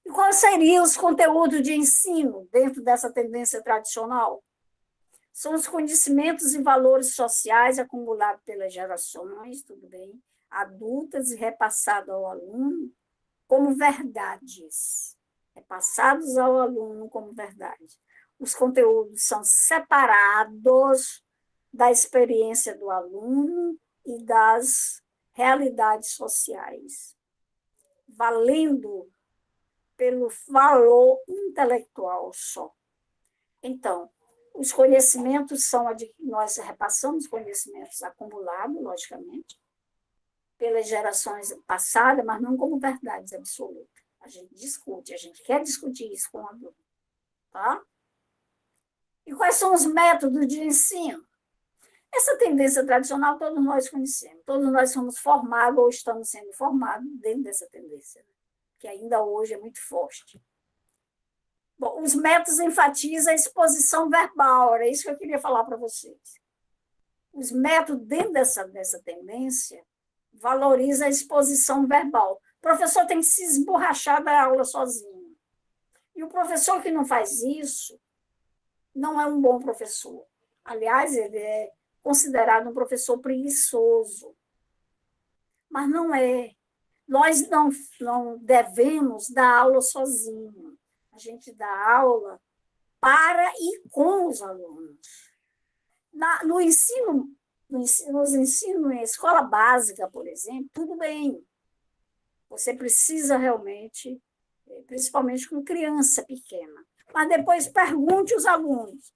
Speaker 1: E quais seriam os conteúdos de ensino dentro dessa tendência tradicional? São os conhecimentos e valores sociais acumulados pelas gerações, tudo bem, adultas e repassados ao aluno como verdades. Repassados ao aluno como verdade. Os conteúdos são separados da experiência do aluno e das realidades sociais, valendo pelo valor intelectual só. Então, os conhecimentos são, nós repassamos conhecimentos acumulados, logicamente, pelas gerações passadas, mas não como verdades absolutas. A gente discute, a gente quer discutir isso com o aluno. Tá? E quais são os métodos de ensino? Essa tendência tradicional todos nós conhecemos, todos nós somos formados ou estamos sendo formados dentro dessa tendência, que ainda hoje é muito forte. Bom, os métodos enfatizam a exposição verbal, era isso que eu queria falar para vocês. Os métodos dentro dessa tendência valorizam a exposição verbal. O professor tem que se esborrachar da aula sozinho. E o professor que não faz isso não é um bom professor. Aliás, ele é considerado um professor preguiçoso. Mas não é. Nós não devemos dar aula sozinho. A gente dá aula para e com os alunos. Nos ensinos em escola básica, por exemplo, tudo bem. Você precisa realmente, principalmente com criança pequena. Mas depois pergunte aos alunos.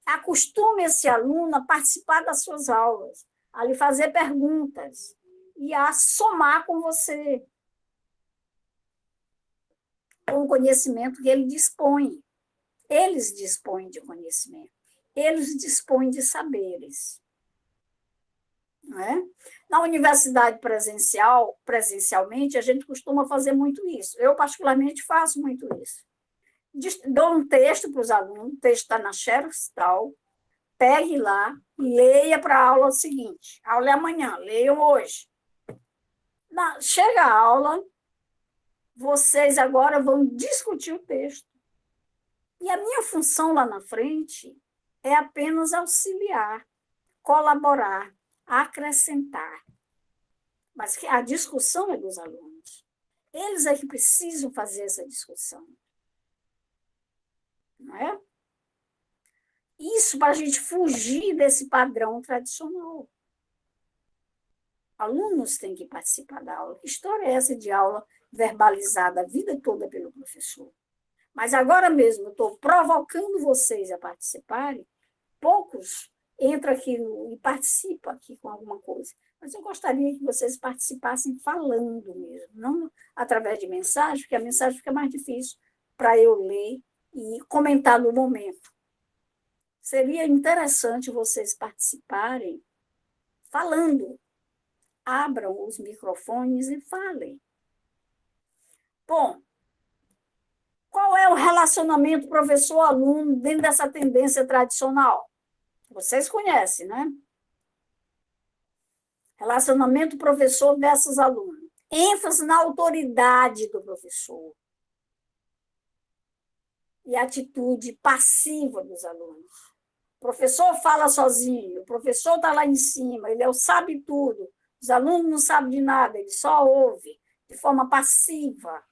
Speaker 1: Acostume esse aluno a participar das suas aulas, a lhe fazer perguntas e a somar com você, com o conhecimento que ele dispõe. Eles dispõem de conhecimento, eles dispõem de saberes. Não é? Na universidade presencialmente, a gente costuma fazer muito isso. Eu, particularmente, faço muito isso. Dou um texto para os alunos, o texto está na Xerox tal, pegue lá, leia para a aula seguinte. A aula é amanhã, leiam hoje. Chega a aula, vocês agora vão discutir o texto. E a minha função lá na frente é apenas auxiliar, colaborar, acrescentar. Mas a discussão é dos alunos. Eles é que precisam fazer essa discussão. Não é? Isso para a gente fugir desse padrão tradicional. Alunos têm que participar da aula. Que história é essa de aula verbalizada a vida toda pelo professor? Mas agora mesmo eu estou provocando vocês a participarem. Poucos entram aqui e participam aqui com alguma coisa. Mas eu gostaria que vocês participassem falando mesmo, não através de mensagem, porque a mensagem fica mais difícil para eu ler e comentar no momento. Seria interessante vocês participarem falando. Abram os microfones e falem. Bom, qual é o relacionamento professor-aluno dentro dessa tendência tradicional? Vocês conhecem, né? Relacionamento professor versus aluno. ênfase na autoridade do professor e atitude passiva dos alunos. O professor fala sozinho, o professor está lá em cima, ele sabe tudo, os alunos não sabem de nada, ele só ouve de forma passiva.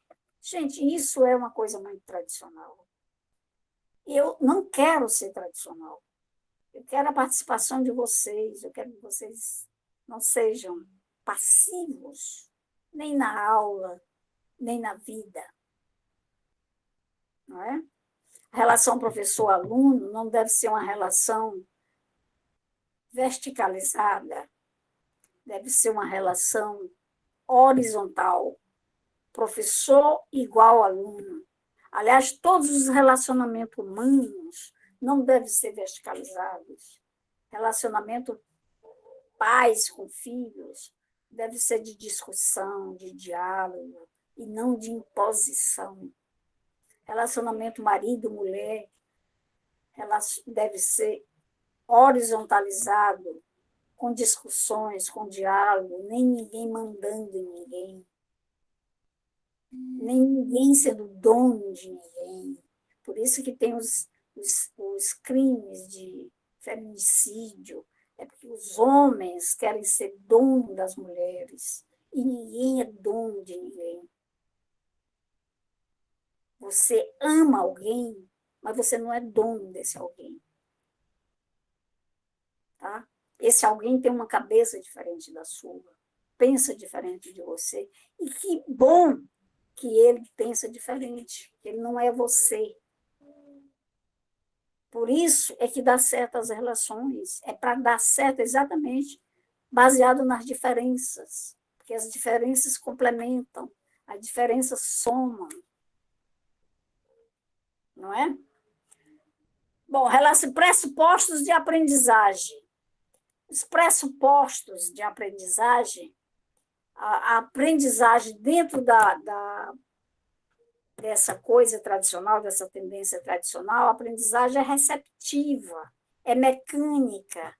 Speaker 1: Gente, isso é uma coisa muito tradicional. Eu não quero ser tradicional. Eu quero a participação de vocês, eu quero que vocês não sejam passivos, nem na aula, nem na vida. Não é? A relação professor-aluno não deve ser uma relação verticalizada, deve ser uma relação horizontal, professor igual aluno. Aliás, todos os relacionamentos humanos não devem ser verticalizados. Relacionamento pais com filhos deve ser de discussão, de diálogo, e não de imposição. Relacionamento marido-mulher deve ser horizontalizado, com discussões, com diálogo, nem ninguém mandando em ninguém, nem ninguém sendo dono de ninguém. Por isso que tem os crimes de feminicídio, é porque os homens querem ser dono das mulheres e ninguém é dono de ninguém. Você ama alguém, mas você não é dono desse alguém. Tá? Esse alguém tem uma cabeça diferente da sua, pensa diferente de você. E que bom que ele pensa diferente, que ele não é você. Por isso é que dá certo as relações, é para dar certo exatamente baseado nas diferenças, porque as diferenças complementam, as diferenças somam, não é? Bom, pressupostos de aprendizagem. Os pressupostos de aprendizagem, a aprendizagem dentro dessa coisa tradicional, dessa tendência tradicional, a aprendizagem é receptiva, é mecânica,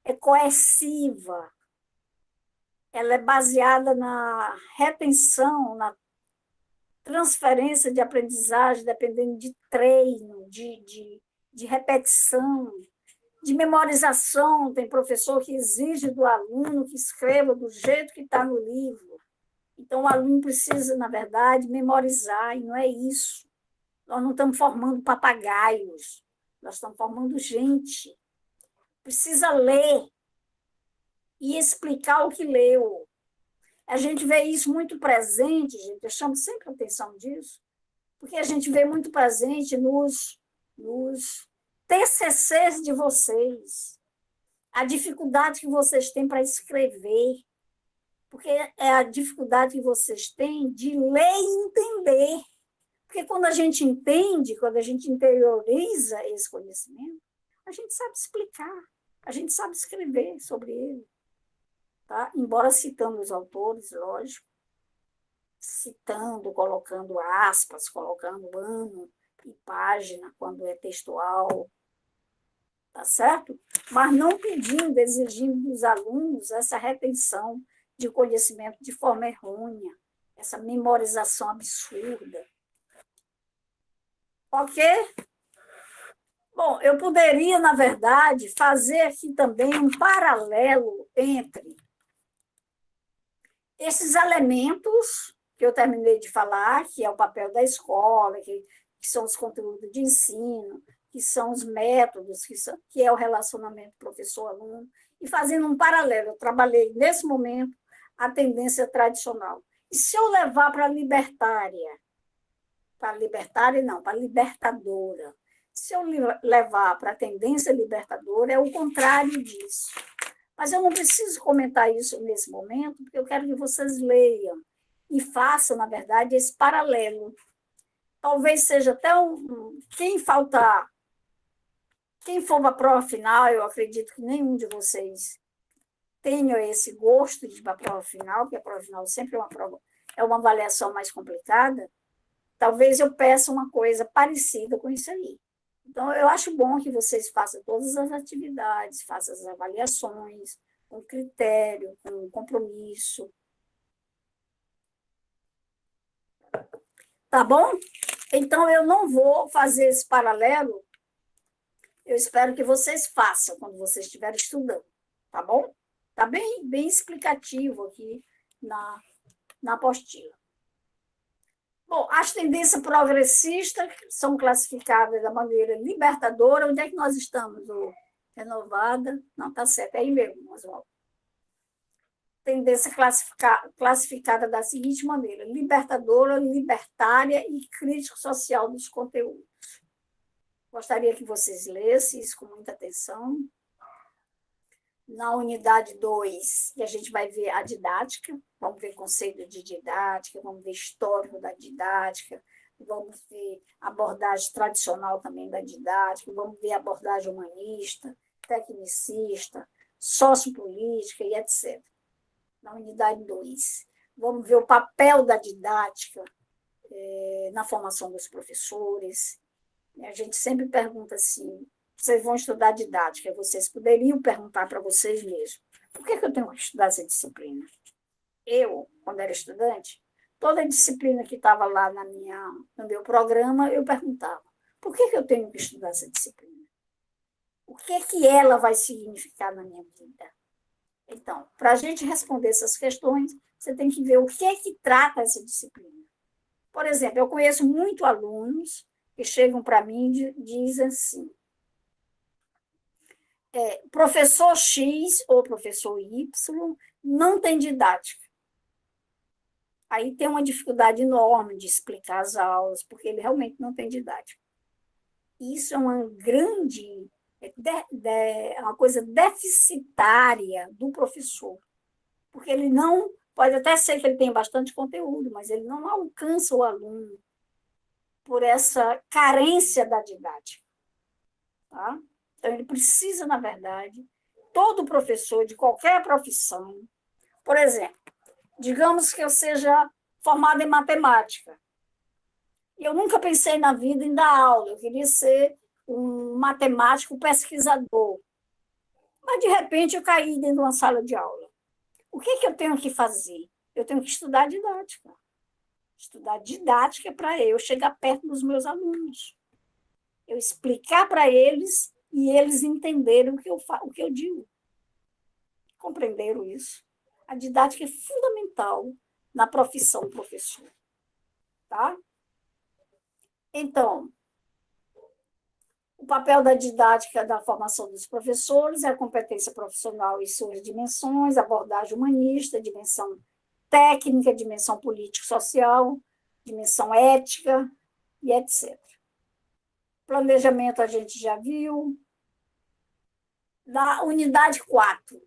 Speaker 1: é coerciva, ela é baseada na retenção, na transferência de aprendizagem, dependendo de treino, de repetição, de memorização. Tem professor que exige do aluno que escreva do jeito que está no livro. Então, o aluno precisa, na verdade, memorizar, e não é isso. Nós não estamos formando papagaios, nós estamos formando gente. Precisa ler e explicar o que leu. A gente vê isso muito presente, gente, eu chamo sempre a atenção disso, porque a gente vê muito presente nos TCCs de vocês, a dificuldade que vocês têm para escrever, porque é a dificuldade que vocês têm de ler e entender. Porque quando a gente entende, quando a gente interioriza esse conhecimento, a gente sabe explicar, a gente sabe escrever sobre ele. Tá? Embora citando os autores, lógico, citando, colocando aspas, colocando ano e página quando é textual, tá certo? Mas não pedindo, exigindo dos alunos essa retenção de conhecimento de forma errônea, essa memorização absurda. Ok? Bom, eu poderia, na verdade, fazer aqui também um paralelo entre esses elementos que eu terminei de falar, que é o papel da escola, que são os conteúdos de ensino, que são os métodos, que é o relacionamento professor-aluno, e fazendo um paralelo. Eu trabalhei, nesse momento, a tendência tradicional. E se eu levar para a libertária, para libertadora, se eu levar para a tendência libertadora, é o contrário disso. Mas eu não preciso comentar isso nesse momento, porque eu quero que vocês leiam e façam, na verdade, esse paralelo. Talvez seja até quem faltar, quem for para a prova final, eu acredito que nenhum de vocês tenha esse gosto de ir para a prova final, porque a prova final sempre é uma avaliação mais complicada. Talvez eu peça uma coisa parecida com isso aí. Então, eu acho bom que vocês façam todas as atividades, façam as avaliações, com critério, com compromisso. Tá bom? Então, eu não vou fazer esse paralelo. Eu espero que vocês façam quando vocês estiverem estudando. Tá bom? Tá bem explicativo aqui na apostila. Bom, as tendências progressistas são classificadas da maneira libertadora. Onde é que nós estamos? Renovada? Não, está certo, é aí mesmo, Oswaldo. Tendência classificada da seguinte maneira: libertadora, libertária e crítico social dos conteúdos. Gostaria que vocês lessem isso com muita atenção. Na unidade 2, a gente vai ver a didática, vamos ver conceito de didática, vamos ver histórico da didática, vamos ver abordagem tradicional também da didática, vamos ver abordagem humanista, tecnicista, sociopolítica e etc. Na unidade 2. Vamos ver o papel da didática na formação dos professores. A gente sempre pergunta assim, vocês vão estudar didática, vocês poderiam perguntar para vocês mesmos, Por que eu tenho que estudar essa disciplina? Eu, quando era estudante, toda disciplina que estava lá no meu programa, eu perguntava, por que eu tenho que estudar essa disciplina? O que ela vai significar na minha vida? Então, para a gente responder essas questões, você tem que ver o que é que trata essa disciplina. Por exemplo, eu conheço muitos alunos que chegam para mim e dizem assim, professor X ou professor Y não tem didática. Aí tem uma dificuldade enorme de explicar as aulas, porque ele realmente não tem didática. Isso é uma grande, uma coisa deficitária do professor, porque ele não, pode até ser que ele tenha bastante conteúdo, mas ele não alcança o aluno por essa carência da didática. Tá? Então, ele precisa, na verdade, todo professor de qualquer profissão, por exemplo, digamos que eu seja formada em matemática. Eu nunca pensei na vida em dar aula, eu queria ser um matemático pesquisador. Mas, de repente, eu caí dentro de uma sala de aula. O que eu tenho que fazer? Eu tenho que estudar didática. Estudar didática para eu chegar perto dos meus alunos. Eu explicar para eles e eles entenderem o que eu digo. Compreenderam isso? A didática é fundamental na profissão professor. Tá? Então, o papel da didática da formação dos professores é a competência profissional e suas dimensões, abordagem humanista, dimensão técnica, dimensão político-social, dimensão ética e etc. Planejamento a gente já viu. Da unidade 4.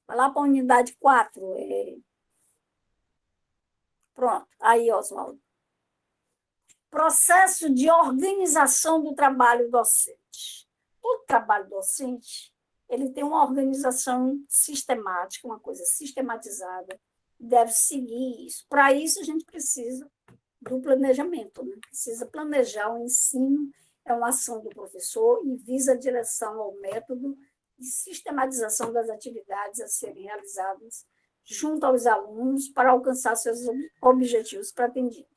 Speaker 1: Vai lá para a unidade 4. Pronto. Aí, Oswaldo. Processo de organização do trabalho docente. Todo trabalho docente, ele tem uma organização sistemática, uma coisa sistematizada, deve seguir isso. Para isso, a gente precisa do planejamento, né? Precisa planejar o ensino, é uma ação do professor e visa a direção ao método e sistematização das atividades a serem realizadas junto aos alunos para alcançar seus objetivos pretendidos.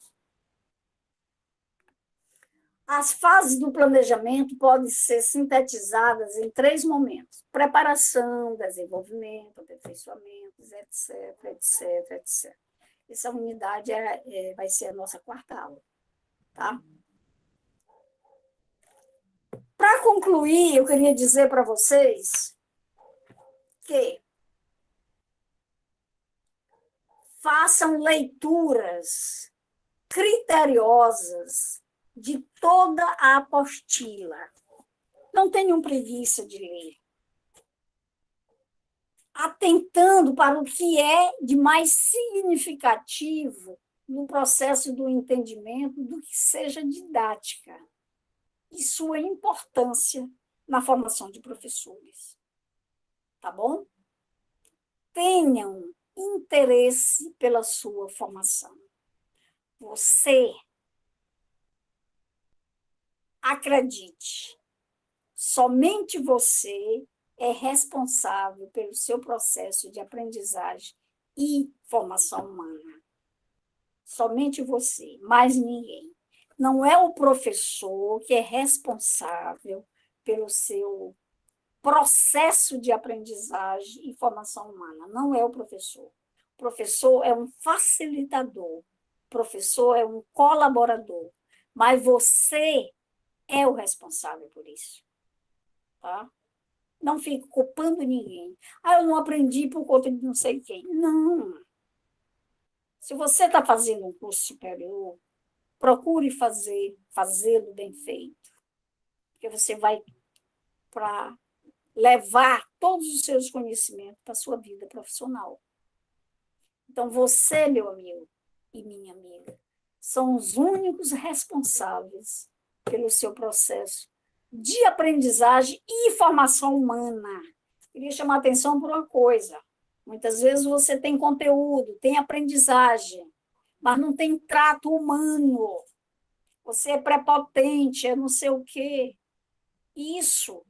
Speaker 1: As fases do planejamento podem ser sintetizadas em 3 momentos: preparação, desenvolvimento, aperfeiçoamento, etc, etc, etc. Essa unidade vai ser a nossa 4ª aula. Tá? Para concluir, eu queria dizer para vocês que façam leituras criteriosas de toda a apostila. Não tenham preguiça de ler. Atentando para o que é de mais significativo no processo do entendimento do que seja didática e sua importância na formação de professores. Tá bom? Tenham interesse pela sua formação. Você acredite, somente você é responsável pelo seu processo de aprendizagem e formação humana. Somente você, mais ninguém. Não é o professor que é responsável pelo seu processo de aprendizagem e formação humana. Não é o professor. O professor é um facilitador. O professor é um colaborador. Mas você é o responsável por isso. Tá? Não fique culpando ninguém. Eu não aprendi por conta de não sei quem. Não. Se você está fazendo um curso superior, procure fazê-lo bem feito. Porque você vai para levar todos os seus conhecimentos para a sua vida profissional. Então, você, meu amigo e minha amiga, são os únicos responsáveis pelo seu processo de aprendizagem e formação humana. Queria chamar a atenção por uma coisa. Muitas vezes você tem conteúdo, tem aprendizagem, mas não tem trato humano. Você é prepotente, é não sei o quê. Isso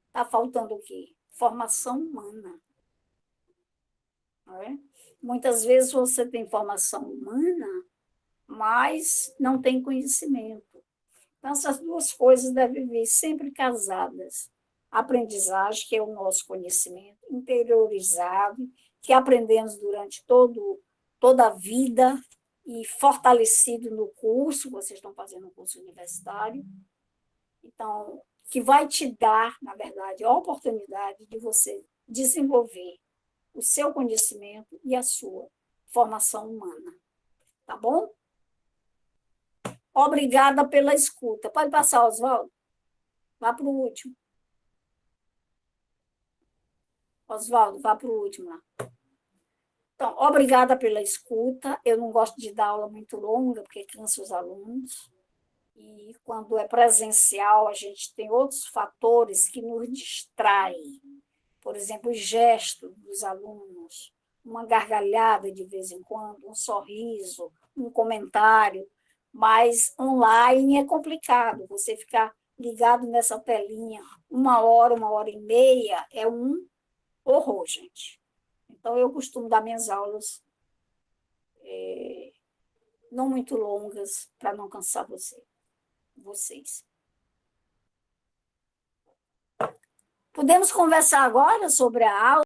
Speaker 1: está faltando o quê? Formação humana. não é? Muitas vezes você tem formação humana, mas não tem conhecimento. Então, essas duas coisas devem vir sempre casadas. A aprendizagem, que é o nosso conhecimento interiorizado, que aprendemos durante toda a vida e fortalecido no curso, vocês estão fazendo um curso universitário, então, que vai te dar, na verdade, a oportunidade de você desenvolver o seu conhecimento e a sua formação humana. Tá bom? Obrigada pela escuta. Pode passar, Oswaldo? Vá para o último. Oswaldo, vá para o último lá. Então, obrigada pela escuta. Eu não gosto de dar aula muito longa, porque cansa os alunos. E quando é presencial, a gente tem outros fatores que nos distraem. Por exemplo, o gesto dos alunos, uma gargalhada de vez em quando, um sorriso, um comentário. Mas online é complicado. Você ficar ligado nessa telinha 1 hora, 1 hora e meia, é um horror, gente. Então, eu costumo dar minhas aulas não muito longas, para não cansar vocês. Podemos conversar agora sobre a aula?